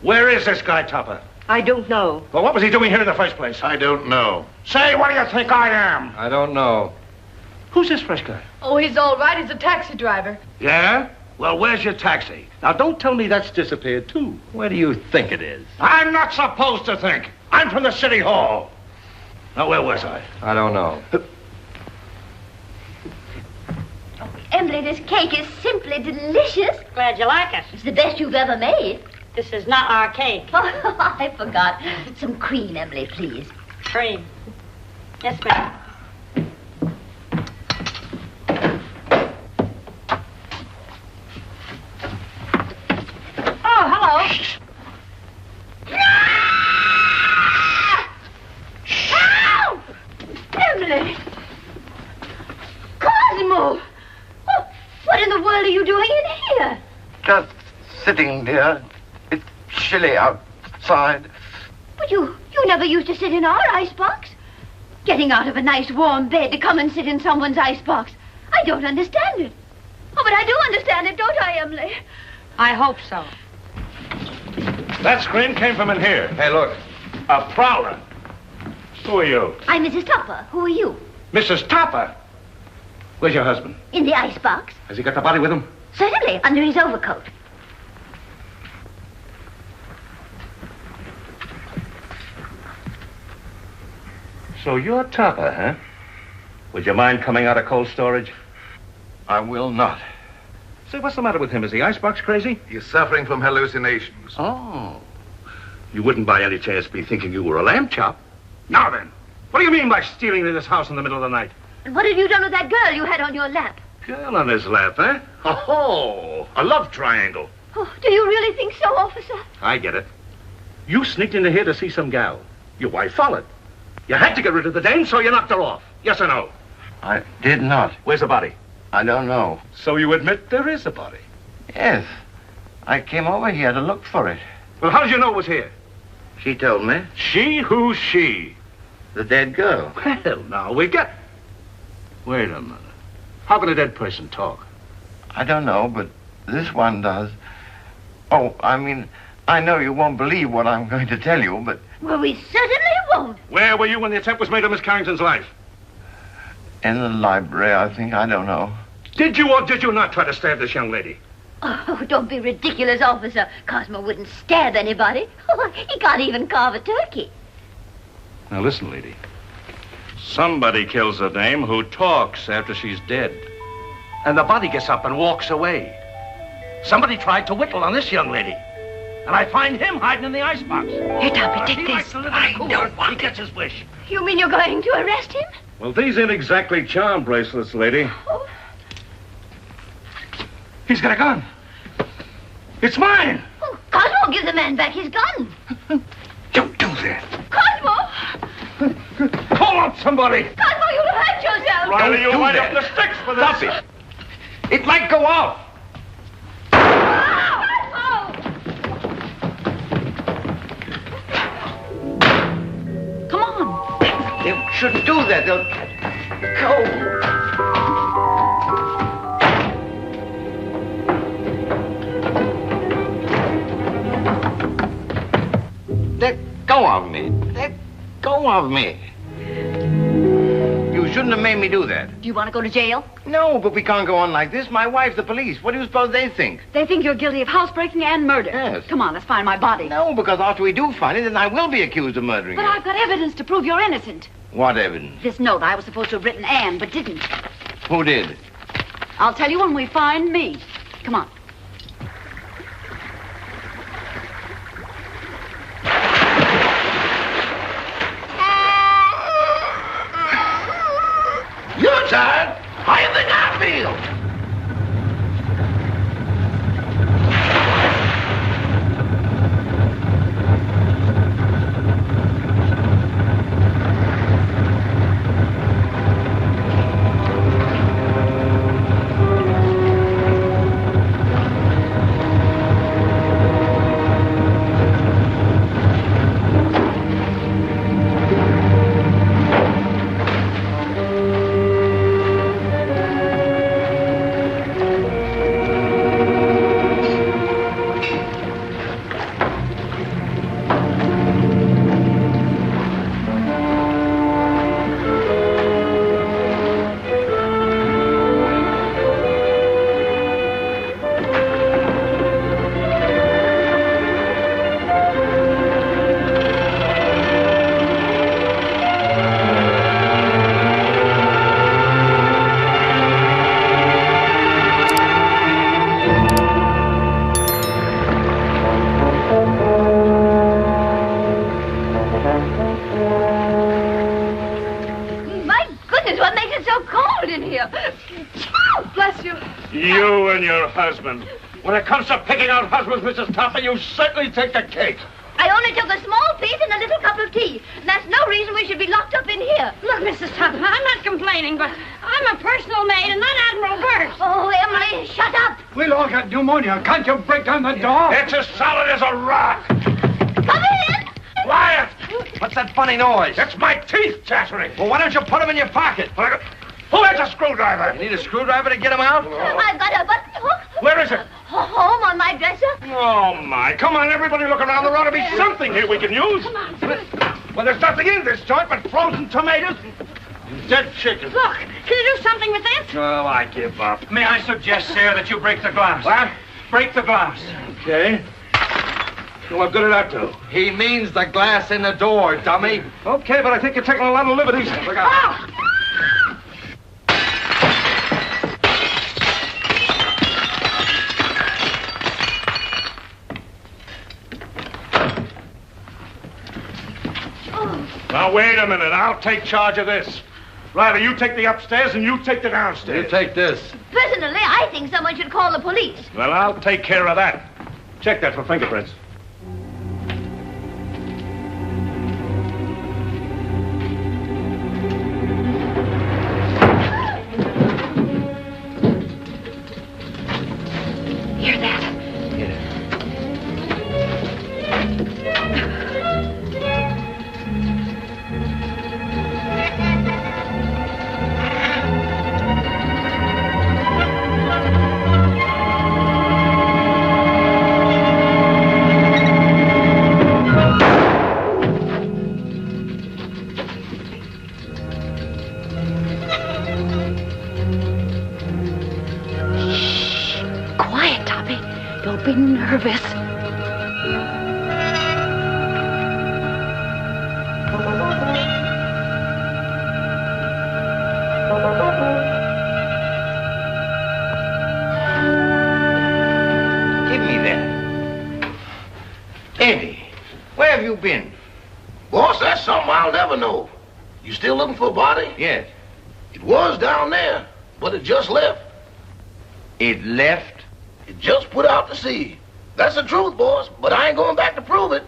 Where is this guy, Topper? I don't know. Well, what was he doing here in the first place? I don't know. Say, what do you think I am? I don't know. Who's this fresh guy? Oh, he's all right. He's a taxi driver. Yeah? Well, where's your taxi? Now, don't tell me that's disappeared, too. Where do you think it is? I'm not supposed to think. I'm from the city hall. Now, where was I? I don't know. Emily, this cake is simply delicious. Glad you like it. It's the best you've ever made. This is not our cake. Oh, I forgot. Some cream, Emily, please. Cream. Yes, ma'am. Oh, hello. Help! Emily! Cosmo! Oh, what in the world are you doing in here? Just sitting, dear. It's chilly outside. But you never used to sit in our icebox. Getting out of a nice warm bed to come and sit in someone's icebox. I don't understand it. Oh, but I do understand it, don't I, Emily? I hope so. That scream came from in here. Hey, look. A prowler. Who are you? I'm Mrs. Topper. Who are you? Mrs. Topper. Where's your husband? In the icebox. Has he got the body with him? Certainly, under his overcoat. So you're Topper, huh? Would you mind coming out of cold storage? I will not. Say, what's the matter with him? Is the icebox crazy? He's suffering from hallucinations. Oh. You wouldn't by any chance be thinking you were a lamb chop? Now then, what do you mean by stealing into this house in the middle of the night? And what have you done with that girl you had on your lap? Girl on his lap, eh? Oh, a love triangle. Oh, do you really think so, officer? I get it. You sneaked into here to see some gal. Your wife followed. You had to get rid of the dame, so you knocked her off. Yes or no? I did not. Where's the body? I don't know. So you admit there is a body? Yes. I came over here to look for it. Well, how did you know it was here? She told me. She? Who's she? The dead girl. Well, now we get... Wait a minute. How can a dead person talk? I don't know, but this one does. Oh, I mean, I know you won't believe what I'm going to tell you, but... Well, we certainly won't. Where were you when the attempt was made on Miss Carrington's life? In the library, I think. I don't know. Did you or did you not try to stab this young lady? Oh, don't be ridiculous, officer. Cosmo wouldn't stab anybody. Oh, he can't even carve a turkey. Now, listen, lady. Somebody kills a dame who talks after she's dead. And the body gets up and walks away. Somebody tried to whittle on this young lady. And I find him hiding in the icebox. Here, Toppy, take He this. likes to live in a cooler. He gets his wish. You mean you're going to arrest him? Well, these ain't exactly charm bracelets, lady. He's got a gun. It's mine. Oh, Cosmo, give the man back his gun. Don't do that. Cosmo! Call out somebody. Cosmo, you'll hurt yourself. Riley, Don't you'll do wind that. up the sticks for this. Stop it. It might go off. Come on. They shouldn't do that. They'll go. Let go of me. Let go of me. You shouldn't have made me do that. Do you want to go to jail? No, but we can't go on like this. My wife's the police. What do you suppose they think? They think you're guilty of housebreaking and murder. Yes. Come on, let's find my body. No, because after we do find it, then I will be accused of murdering But you. I've got evidence to prove you're innocent. What evidence? This note I was supposed to have written Anne, but didn't. Who did? I'll tell you when we find me. Come on. You're tired. How do you think I feel? My goodness, what makes it so cold in here? Oh, bless you. You and your husband. When it comes to picking out husbands, Mrs. Topper, you certainly take the cake. I only took a small piece and a little cup of tea. And that's no reason we should be locked up in here. Look, Mrs. Tupper, I'm not complaining, but I'm a personal maid and not Admiral Burt. Oh, Emily, shut up. We'll all get pneumonia. Can't you break down the door? It's as solid as a rock. Come in. Quiet! What's that funny noise? It's my teeth chattering. Well, why don't you put them in your pocket? Who has a screwdriver? You need a screwdriver to get them out? I've got a button hook. Where is it? Home on my dresser. Oh, my. Come on, everybody look around. There ought to be something here we can use. Well, there's nothing in this joint but frozen tomatoes and dead chicken. Look, can you do something with this? Oh, I give up. May I suggest, sir, that you break the glass? What? Break the glass. Okay. Well, what good did that do? He means the glass in the door, dummy. Okay, but I think you're taking a lot of liberties. Look out. Now, wait a minute. I'll take charge of this. Riley, you take the upstairs and you take the downstairs. You take this. Personally, I think someone should call the police. Well, I'll take care of that. Check that for fingerprints. Hear that? Quiet, Toppy. Don't be nervous. Give me that. Eddie, where have you been? Boss, that's something I'll never know. You still looking for a body? Yes. It was down there, but it just left. It left? It just put out to sea. That's the truth, boss, but I ain't going back to prove it.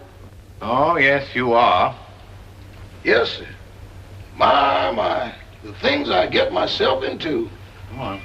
Oh, yes, you are. Yes, sir. My. The things I get myself into. Come on.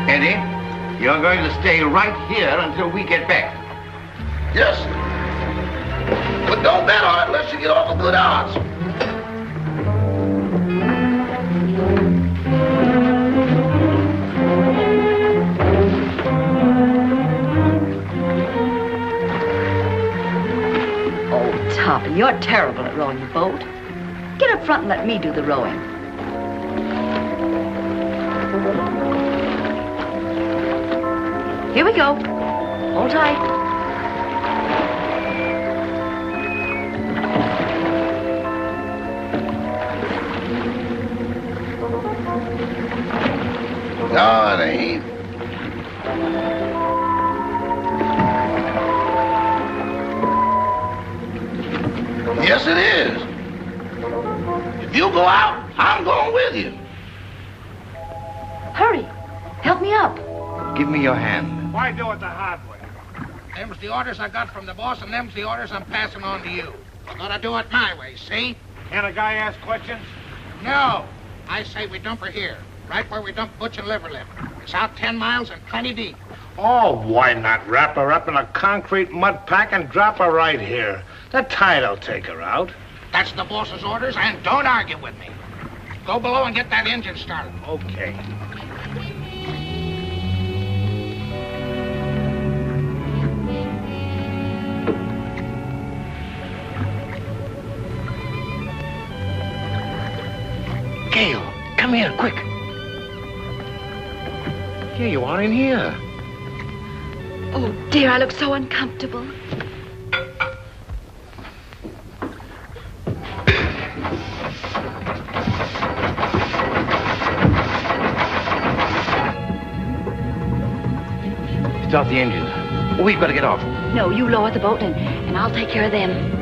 Eddie, you're going to stay right here until we get back. Yes, sir. But don't bet on it unless you get off a good odds. Oh, Toppy, you're terrible at rowing the boat. Get up front and let me do the rowing. Here we go. Hold tight. No, it ain't. Yes, it is. If you go out, I'm going with you. Hurry. Help me up. Give me your hand. Why do it the hard way? Them's the orders I got from the boss, and them's the orders I'm passing on to you. I gotta do it my way, see? Can a guy ask questions? No. I say we dump her here, right where we dump Butch and Liverlip. It's out 10 miles and plenty deep. Oh, why not wrap her up in a concrete mud pack and drop her right here? The tide'll take her out. That's the boss's orders, and don't argue with me. Go below and get that engine started. Okay. Gail, come here, quick. Here you are in here. Oh, dear, I look so uncomfortable. Start the engine. We've got to get off. No, you lower the boat and I'll take care of them.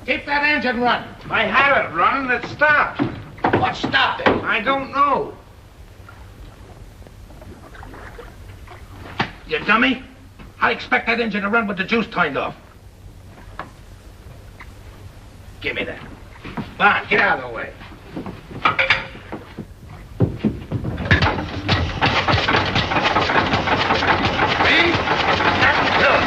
Keep that engine running. I had it running, it stopped. What stopped it? I don't know. You dummy. I expect that engine to run with the juice turned off. Give me that. Bond, get out of the way. See? That's good.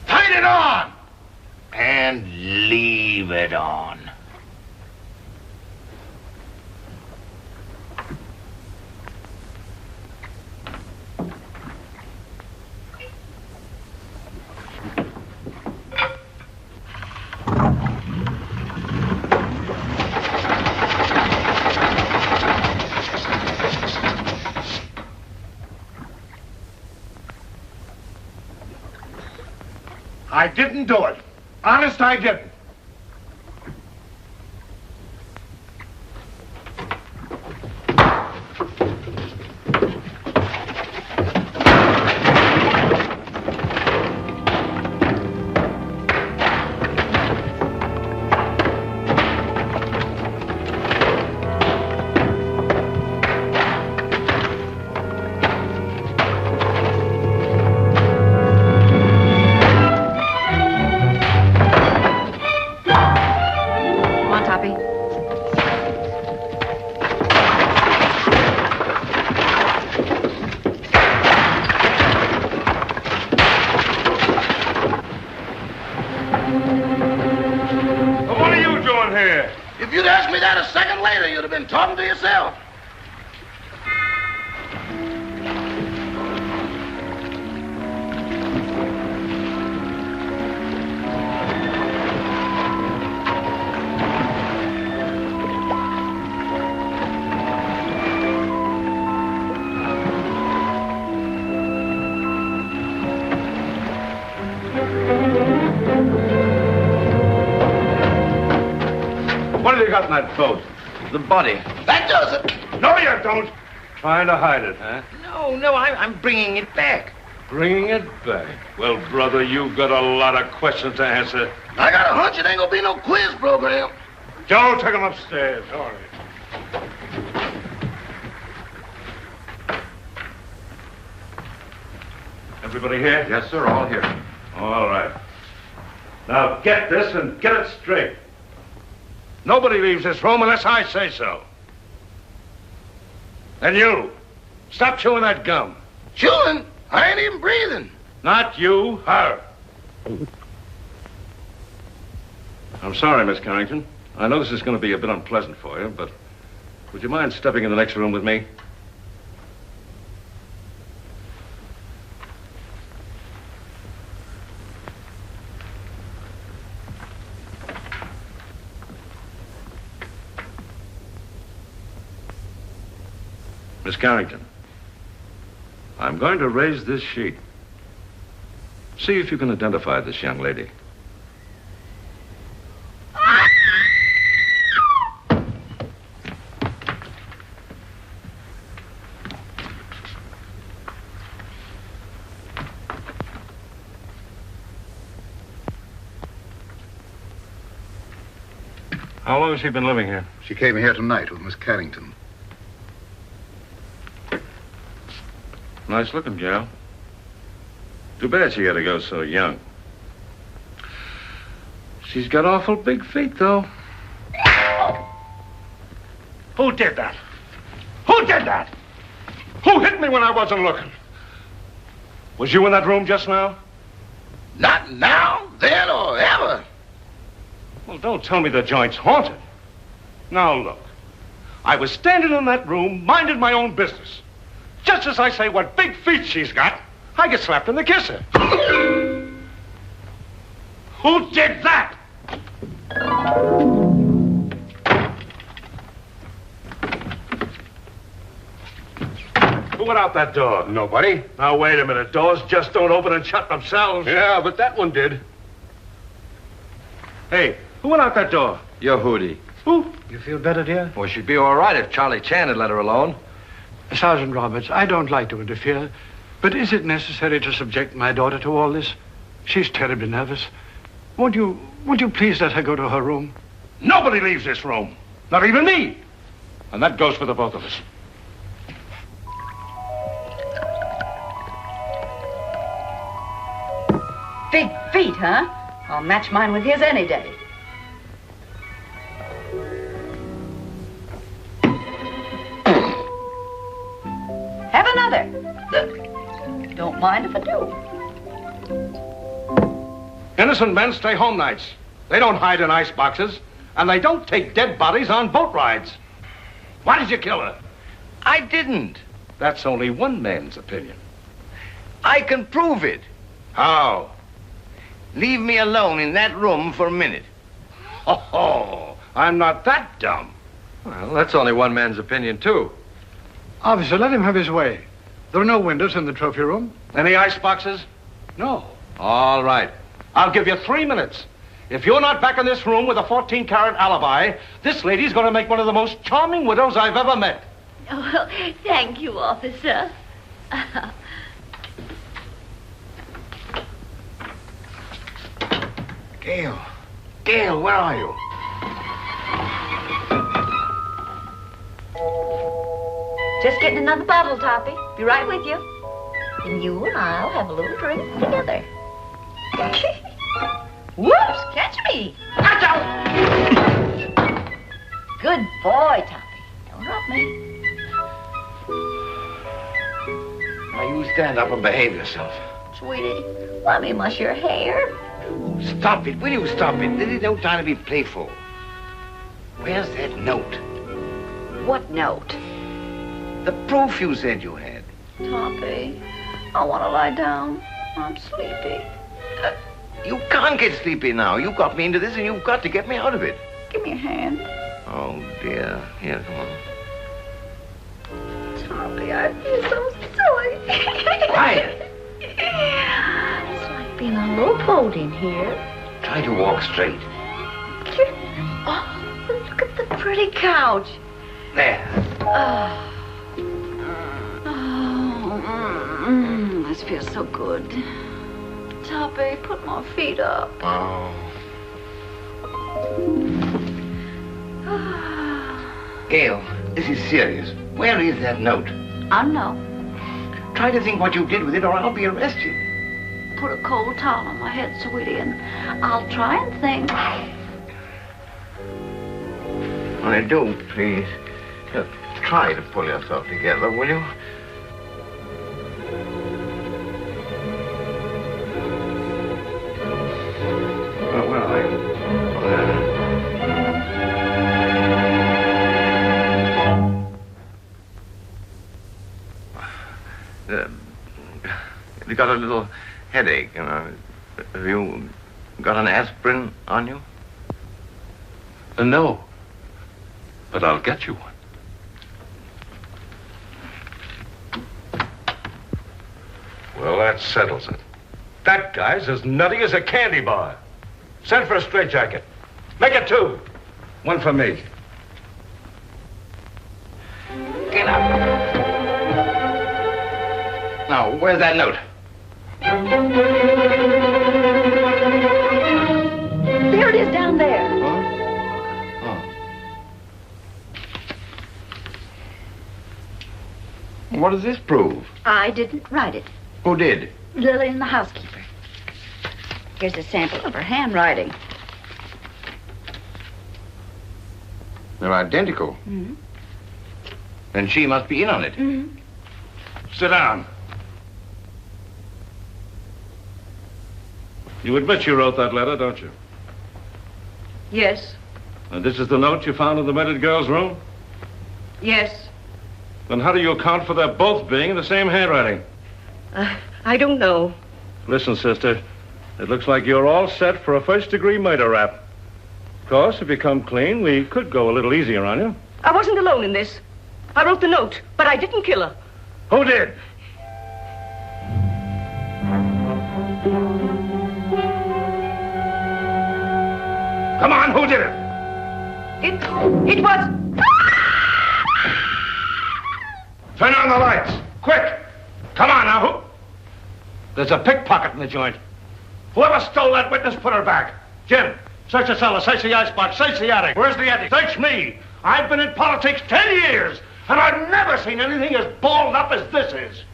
Turn it on! And leave it on. I didn't do it. Honest, I didn't. you'd have been talking to yourself. What have you got in that boat? The body. That does it. No, you don't. Trying to hide it, huh? No, I'm bringing it back. Bringing it back. Well, brother, you've got a lot of questions to answer. I got a hunch it ain't gonna be no quiz program. Joe, take him upstairs. All right. Everybody here? Yes, sir, all here. All right. Now get this and get it straight. Nobody leaves this room unless I say so. And you, stop chewing that gum. Chewing? I ain't even breathing. Not you, her. I'm sorry, Miss Carrington. I know this is going to be a bit unpleasant for you, but would you mind stepping in the next room with me? Miss Carrington, I'm going to raise this sheet. See if you can identify this young lady. How long has she been living here? She came here tonight with Miss Carrington. Nice looking gal. Too bad she had to go so young. She's got awful big feet, though. Who did that? Who did that? Who hit me when I wasn't looking? Was you in that room just now? Not now, then, or ever. Well, don't tell me the joint's haunted. Now, look. I was standing in that room, minding my own business. Just as I say what big feet she's got, I get slapped in the kisser. Who did that? Who went out that door? Nobody. Now, wait a minute. Doors just don't open and shut themselves. Yeah, but that one did. Hey, who went out that door? Your Hootie. Who? You feel better, dear? Well, she'd be all right if Charlie Chan had let her alone. Sergeant Roberts, I don't like to interfere, but is it necessary to subject my daughter to all this? She's terribly nervous. Won't you please let her go to her room? Nobody leaves this room. Not even me. And that goes for the both of us. Big feet, huh? I'll match mine with his any day. Have another. Don't mind if I do. Innocent men stay home nights. They don't hide in ice boxes, and they don't take dead bodies on boat rides. Why did you kill her? I didn't. That's only one man's opinion. I can prove it. How? Leave me alone in that room for a minute. Oh, I'm not that dumb. Well, that's only one man's opinion, too. Officer, let him have his way. There are no windows in the trophy room. Any ice boxes? No. All right. I'll give you 3 minutes. If you're not back in this room with a 14-carat alibi, this lady's going to make one of the most charming widows I've ever met. Oh, thank you, officer. Gail, where are you? Just getting another bottle, Toppy. Be right with you. And you and I'll have a little drink together. Whoops, catch me. Watch out. Good boy, Toppy. Don't drop me. Now, you stand up and behave yourself. Sweetie, let me mush your hair. Stop it. Will you stop it? This is no time to be playful. Where's that note? What note? The proof you said you had. Toppy, I want to lie down. I'm sleepy. You can't get sleepy now. You got me into this and you've got to get me out of it. Give me a hand. Oh, dear. Here, come on. Toppy, I feel so silly. Quiet. It's like being a rowboat in here. Try to walk straight. Oh, look at the pretty couch. There. This feels so good. Toppy, put my feet up. Oh. Gail, this is serious. Where is that note? I know. Try to think what you did with it or I'll be arrested. Put a cold towel on my head, sweetie, and I'll try and think. When I do, please, just try to pull yourself together, will you? Where are you? You got a little headache, you know. Have you got an aspirin on you? No. But I'll get you one. Well, that settles it. That guy's as nutty as a candy bar. Send for a straitjacket. Make it 2. 1 for me. Get up. Now, where's that note? There it is down there. What does this prove? I didn't write it. Who did? Lillian, the housekeeper. Here's a sample of her handwriting. They're identical. Mm-hmm. Then she must be in on it. Mm-hmm. Sit down. You admit you wrote that letter, don't you? Yes. And this is the note you found in the murdered girl's room? Yes. Then how do you account for their both being in the same handwriting? I don't know. Listen, sister, it looks like you're all set for a first-degree murder rap. Of course, if you come clean, we could go a little easier on you. I wasn't alone in this. I wrote the note, but I didn't kill her. Who did? Come on, who did it? It was... Turn on the lights, quick! Come on now, who? There's a pickpocket in the joint. Whoever stole that witness, put her back. Jim, search the cellar, search the icebox, search the attic. Where's the attic? Search me. I've been in politics 10 years, and I've never seen anything as balled up as this is.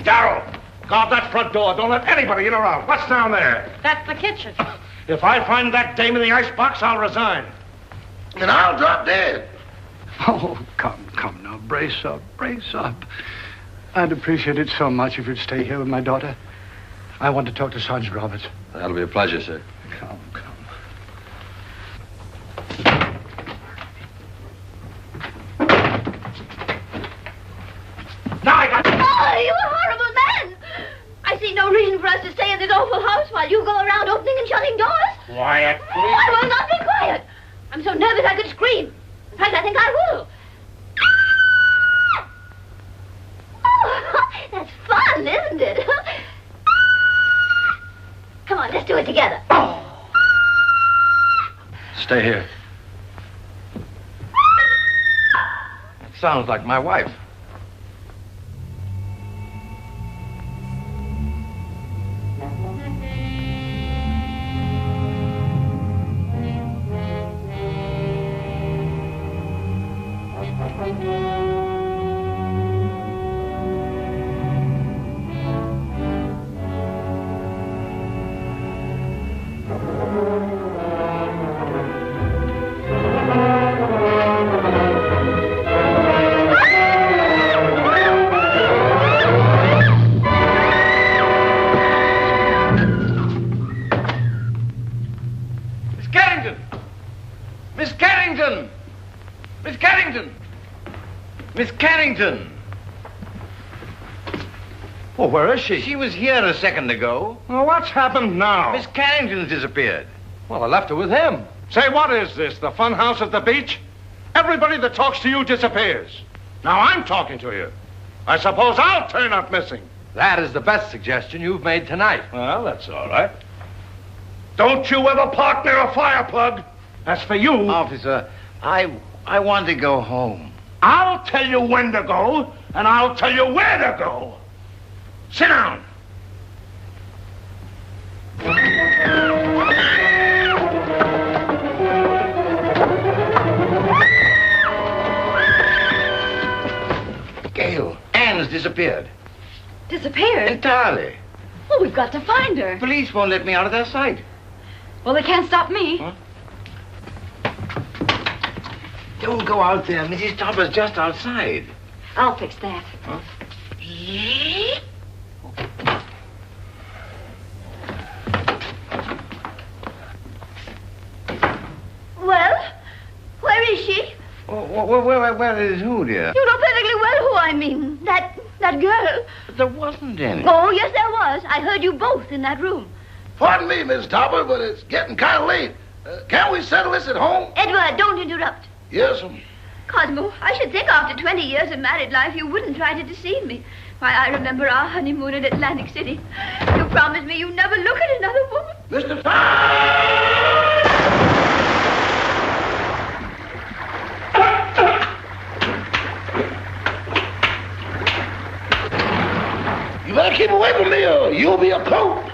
Darrell, guard that front door. Don't let anybody in or out. What's down there? That's the kitchen. If I find that dame in the icebox, I'll resign. And I'll drop dead. Oh, come now. Brace up, brace up. I'd appreciate it so much if you'd stay here with my daughter. I want to talk to Sergeant Roberts. That'll be a pleasure, sir. Come. Now I got... Oh, you horrible man! I see no reason for us to stay in this awful house while you go around opening and shutting doors. Quiet, please. I will not be quiet. I'm so nervous I could scream. In fact, I think I will. Ah! Oh, that's fun, isn't it? Come on, let's do it together. Stay here. It sounds like my wife. Miss Carrington! Oh, where is she? She was here a second ago. Well, what's happened now? Miss Carrington's disappeared. Well, I left her with him. Say, what is this, the fun house at the beach? Everybody that talks to you disappears. Now I'm talking to you. I suppose I'll turn up missing. That is the best suggestion you've made tonight. Well, that's all right. Don't you ever park near a fire plug. As for you... Officer, I want to go home. I'll tell you when to go, and I'll tell you where to go. Sit down. Gail, Anne's disappeared. Disappeared? Entirely. Well, we've got to find her. Police won't let me out of their sight. Well, they can't stop me. Huh? Don't go out there. Mrs. Topper's just outside. I'll fix that. Huh? Well, where is she? Where is who, dear? You know perfectly well who I mean. That girl. There wasn't any. Oh, yes, there was. I heard you both in that room. Pardon me, Miss Topper, but it's getting kind of late. Can't we settle this at home? Edward, don't interrupt. Yes, Cosmo, I should think after 20 years of married life you wouldn't try to deceive me. Why, I remember our honeymoon in Atlantic City. You promised me you'd never look at another woman. Mr. You better keep away from me or you'll be a coat.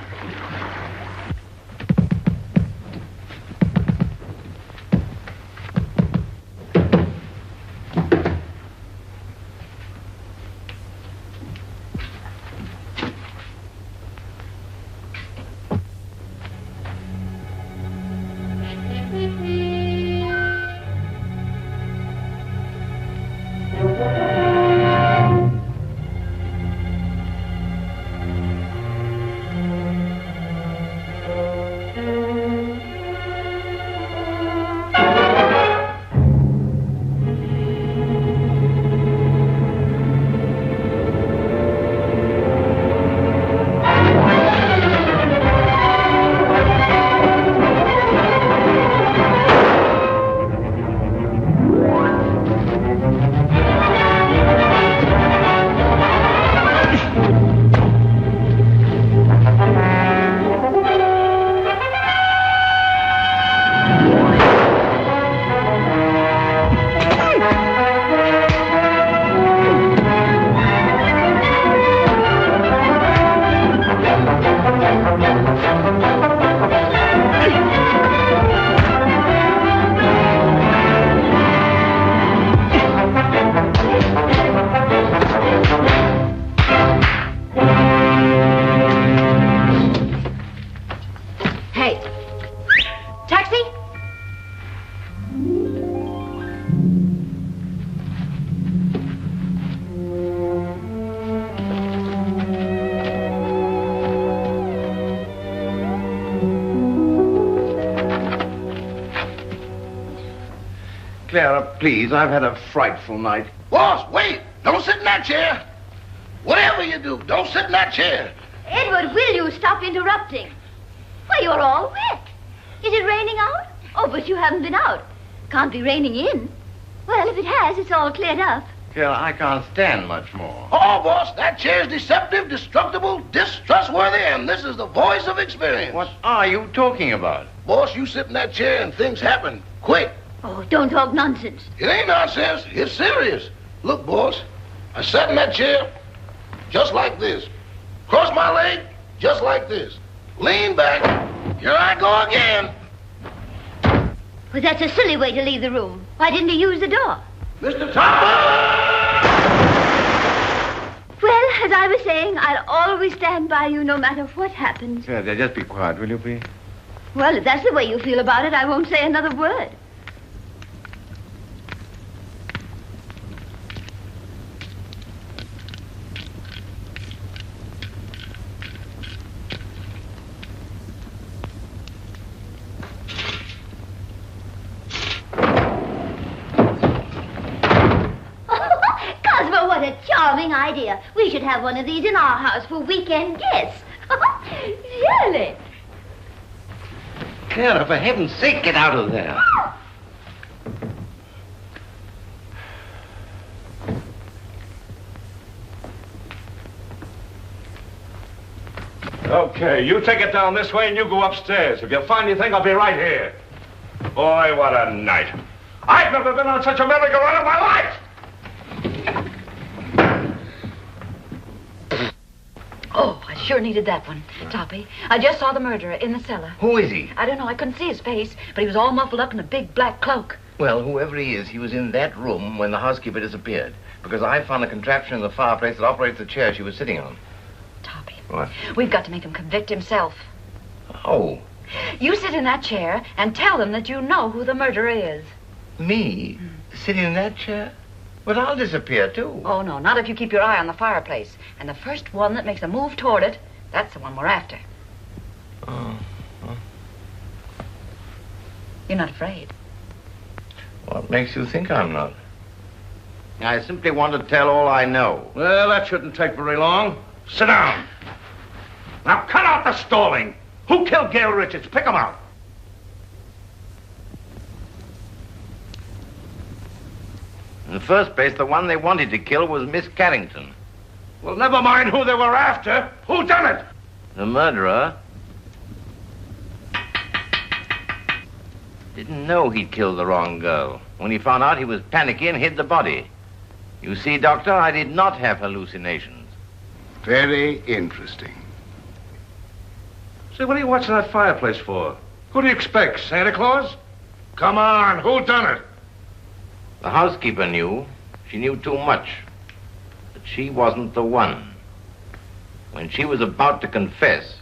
Clara, please, I've had a frightful night. Boss, wait! Don't sit in that chair! Whatever you do, don't sit in that chair! Edward, will you stop interrupting? Why, you're all wet. Is it raining out? Oh, but you haven't been out. Can't be raining in. Well, if it has, it's all cleared up. Clara, I can't stand much more. Oh, boss, that chair's deceptive, destructible, distrustworthy, and this is the voice of experience. What are you talking about? Boss, you sit in that chair and things happen quick. Oh, don't talk nonsense. It ain't nonsense. It's serious. Look, boss, I sat in that chair just like this. Cross my leg just like this. Lean back. Here I go again. Well, that's a silly way to leave the room. Why didn't he use the door? Mr. Topper! Well, as I was saying, I'll always stand by you no matter what happens. Clara, just be quiet, will you, please? Well, if that's the way you feel about it, I won't say another word. a charming idea. We should have one of these in our house for weekend guests. Really? Clara, for heaven's sake, get out of there. Okay, you take it down this way and you go upstairs. If you find anything, I'll be right here. Boy, what a night. I've never been on such a merry-go-round in my life! Oh, I sure needed that one, Toppy. I just saw the murderer in the cellar. Who is he? I don't know. I couldn't see his face, but he was all muffled up in a big black cloak. Well, whoever he is, he was in that room when the housekeeper disappeared. Because I found a contraption in the fireplace that operates the chair she was sitting on. Toppy. What? We've got to make him convict himself. Oh. You sit in that chair and tell them that you know who the murderer is. Me? Sitting in that chair? But I'll disappear, too. Oh, no, not if you keep your eye on the fireplace. And the first one that makes a move toward it, that's the one we're after. Oh. You're not afraid. What makes you think I'm not? I simply want to tell all I know. Well, that shouldn't take very long. Sit down. Now, cut out the stalling. Who killed Gail Richards? Pick him out. In the first place, the one they wanted to kill was Miss Carrington. Well, never mind who they were after. Who done it? The murderer didn't know he'd killed the wrong girl. When he found out, he was panicky and hid the body. You see, Doctor, I did not have hallucinations. Very interesting. Say, what are you watching that fireplace for? Who do you expect, Santa Claus? Come on, who done it? The housekeeper knew. She knew too much. But she wasn't the one. When she was about to confess,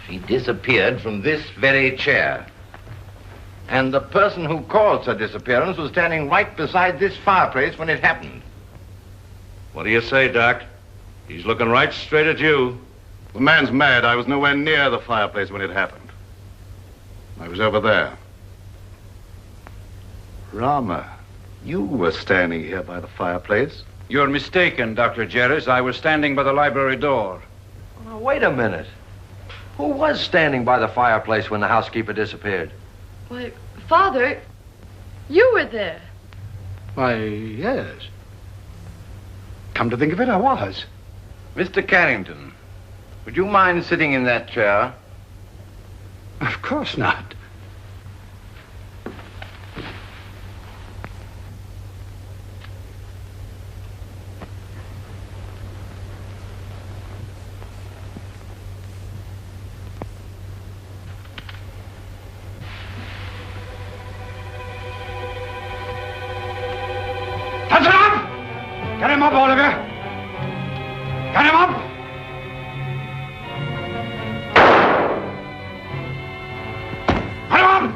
she disappeared from this very chair. And the person who caused her disappearance was standing right beside this fireplace when it happened. What do you say, Doc? He's looking right straight at you. The man's mad. I was nowhere near the fireplace when it happened. I was over there. Rama, you were standing here by the fireplace. You're mistaken, Dr. Jerris. I was standing by the library door. Now, wait a minute. Who was standing by the fireplace when the housekeeper disappeared? Why, Father, you were there. Why, yes. Come to think of it, I was. Mr. Carrington, would you mind sitting in that chair? Of course not. Touch it up! Get him up, Oliver! Get him up! Get him up!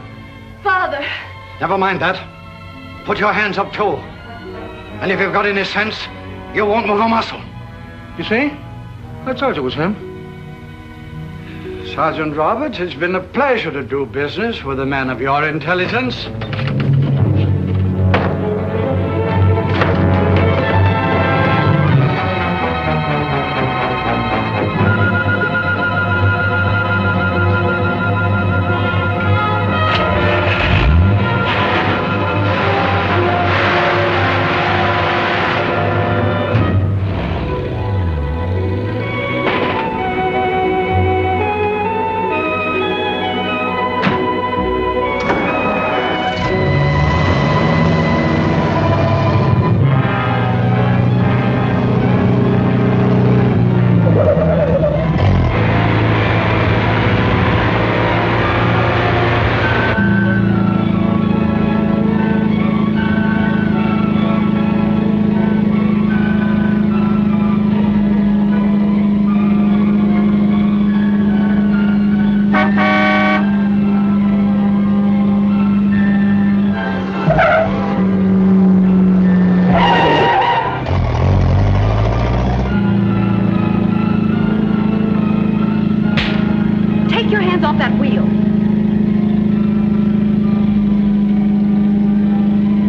Father! Never mind that. Put your hands up, too. And if you've got any sense, you won't move a muscle. You see? I told you it was him. Sergeant Roberts, it's been a pleasure to do business with a man of your intelligence.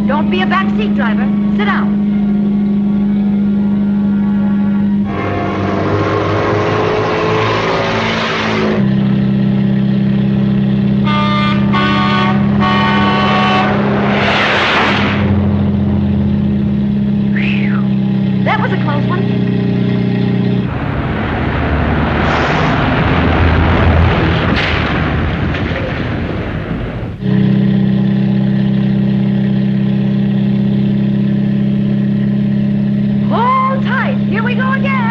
Don't be a backseat driver. Sit down. was a close one. Hold tight. Here we go again.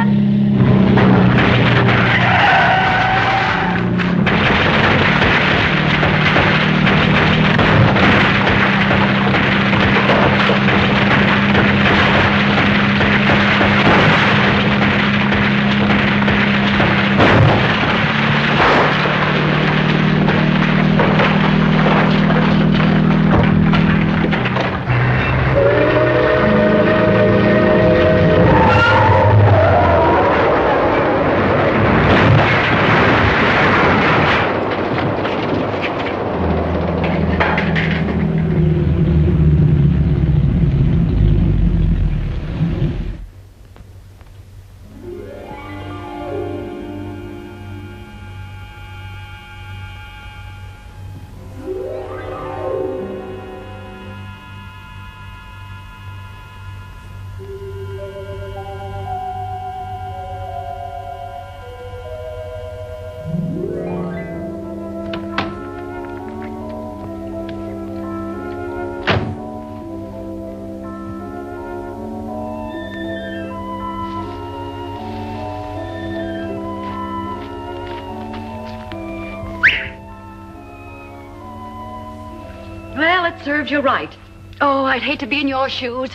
Well, it serves you right. Oh, I'd hate to be in your shoes.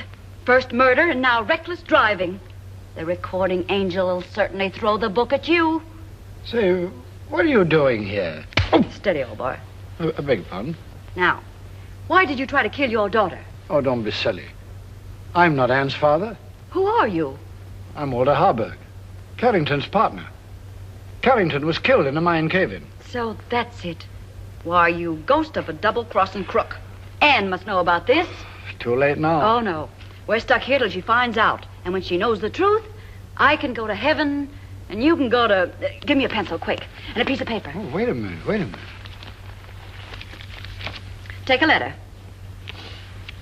First murder and now reckless driving. The recording angel will certainly throw the book at you. Say, what are you doing here? Steady, old boy. I beg your pardon? Now, why did you try to kill your daughter? Oh, don't be silly. I'm not Anne's father. Who are you? I'm Walter Harburg, Carrington's partner. Carrington was killed in a mine cave-in. So that's it. Why, you ghost of a double-crossing crook. Anne must know about this. Too late now. Oh, no. We're stuck here till she finds out. And when she knows the truth, I can go to heaven, and you can go to... give me a pencil, quick, and a piece of paper. Oh, wait a minute. Take a letter.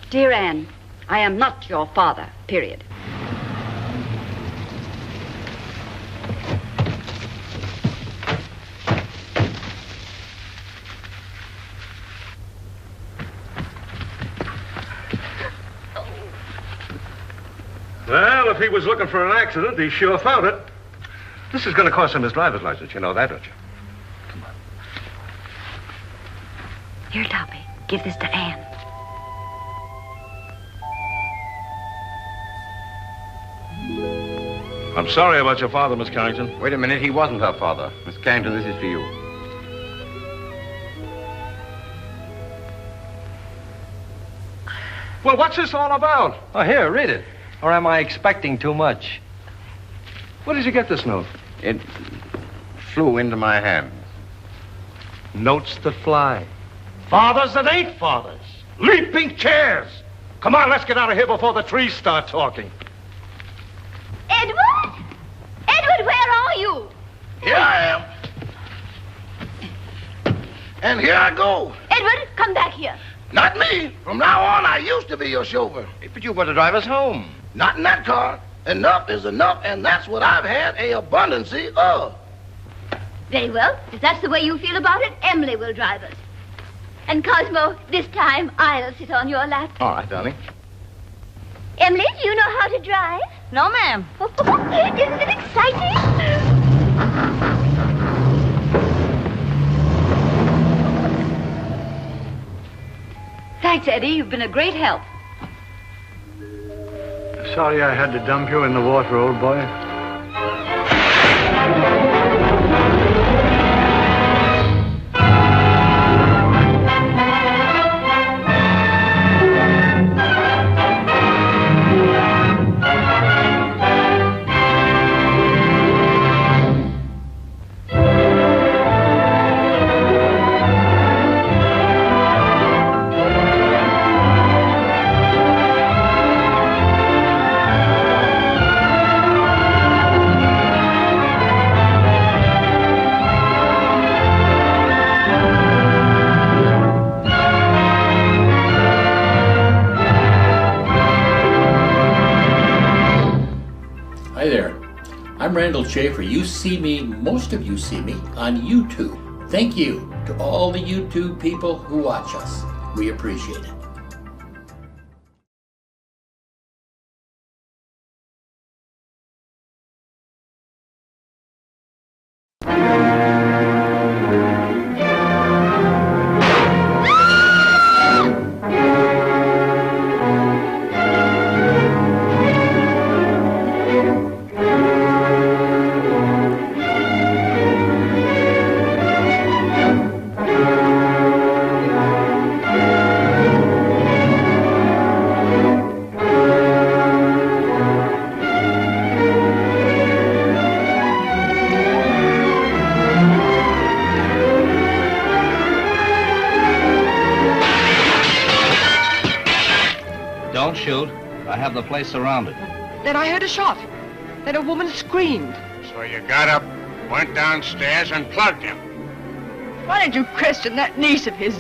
Dear Anne, I am not your father, period. Well, if he was looking for an accident, he sure found it. This is going to cost him his driver's license. You know that, don't you? Here, Toppy, give this to Anne. I'm sorry about your father, Miss Carrington. Wait a minute, he wasn't her father. Miss Carrington, this is for you. Well, what's this all about? Oh, here, read it. Or am I expecting too much? Where did you get this note? It flew into my hands. Notes that fly. Fathers that ain't fathers. Leaping chairs. Come on, let's get out of here before the trees start talking. Edward? Edward, where are you? Here I am. And here I go. Edward, come back here. Not me. From now on, I used to be your chauffeur. But you were to drive us home. Not in that car. Enough is enough, and that's what I've had a abundance of. Very well. If that's the way you feel about it, Emily will drive us. And Cosmo, this time I'll sit on your lap. All right, darling. Emily, do you know how to drive? No, ma'am. Isn't it exciting? Thanks, Eddie. You've been a great help. Sorry I had to dump you in the water, old boy. I'm Randall Schaefer. Most of you see me on YouTube. Thank you to all the YouTube people who watch us. We appreciate it. Don't shoot. I have the place surrounded. Then I heard a shot. Then a woman screamed. So you got up, went downstairs, and plugged him. Why did you question that niece of his?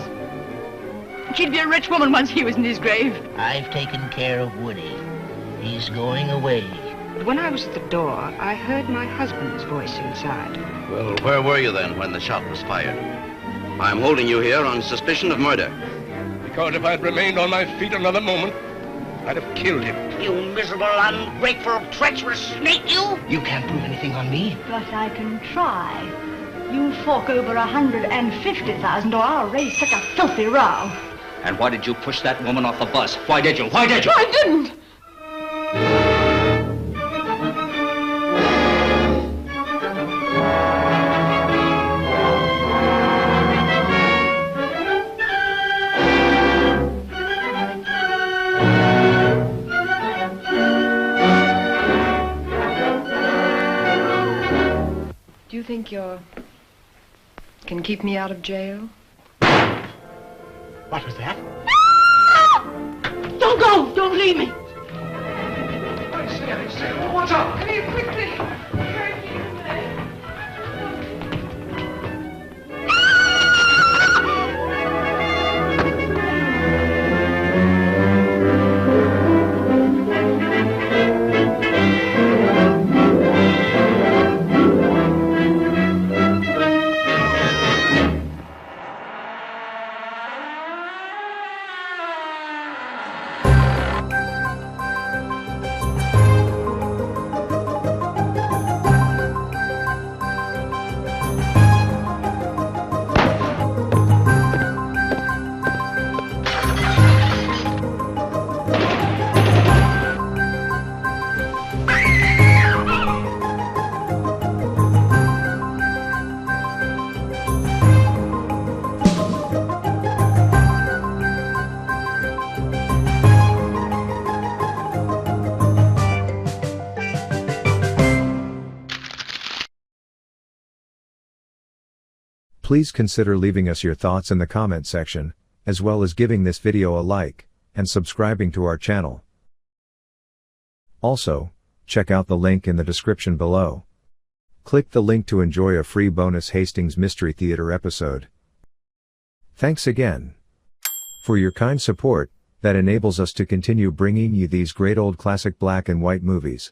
She'd be a rich woman once he was in his grave. I've taken care of Woody. He's going away. But when I was at the door, I heard my husband's voice inside. Well, where were you then when the shot was fired? I'm holding you here on suspicion of murder. Because if I'd remained on my feet another moment, I'd have killed him. You miserable, ungrateful, treacherous snake, you! You can't prove anything on me. But I can try. You fork over 150,000 or I'll raise such a filthy row. And why did you push that woman off the bus? Why did you? Why did you? I didn't! Do you think you can keep me out of jail? What was that? Don't go! Don't leave me! I say, what's up? Come here quickly! Please consider leaving us your thoughts in the comment section, as well as giving this video a like, and subscribing to our channel. Also, check out the link in the description below. Click the link to enjoy a free bonus Hastings Mystery Theater episode. Thanks again for your kind support that enables us to continue bringing you these great old classic black and white movies.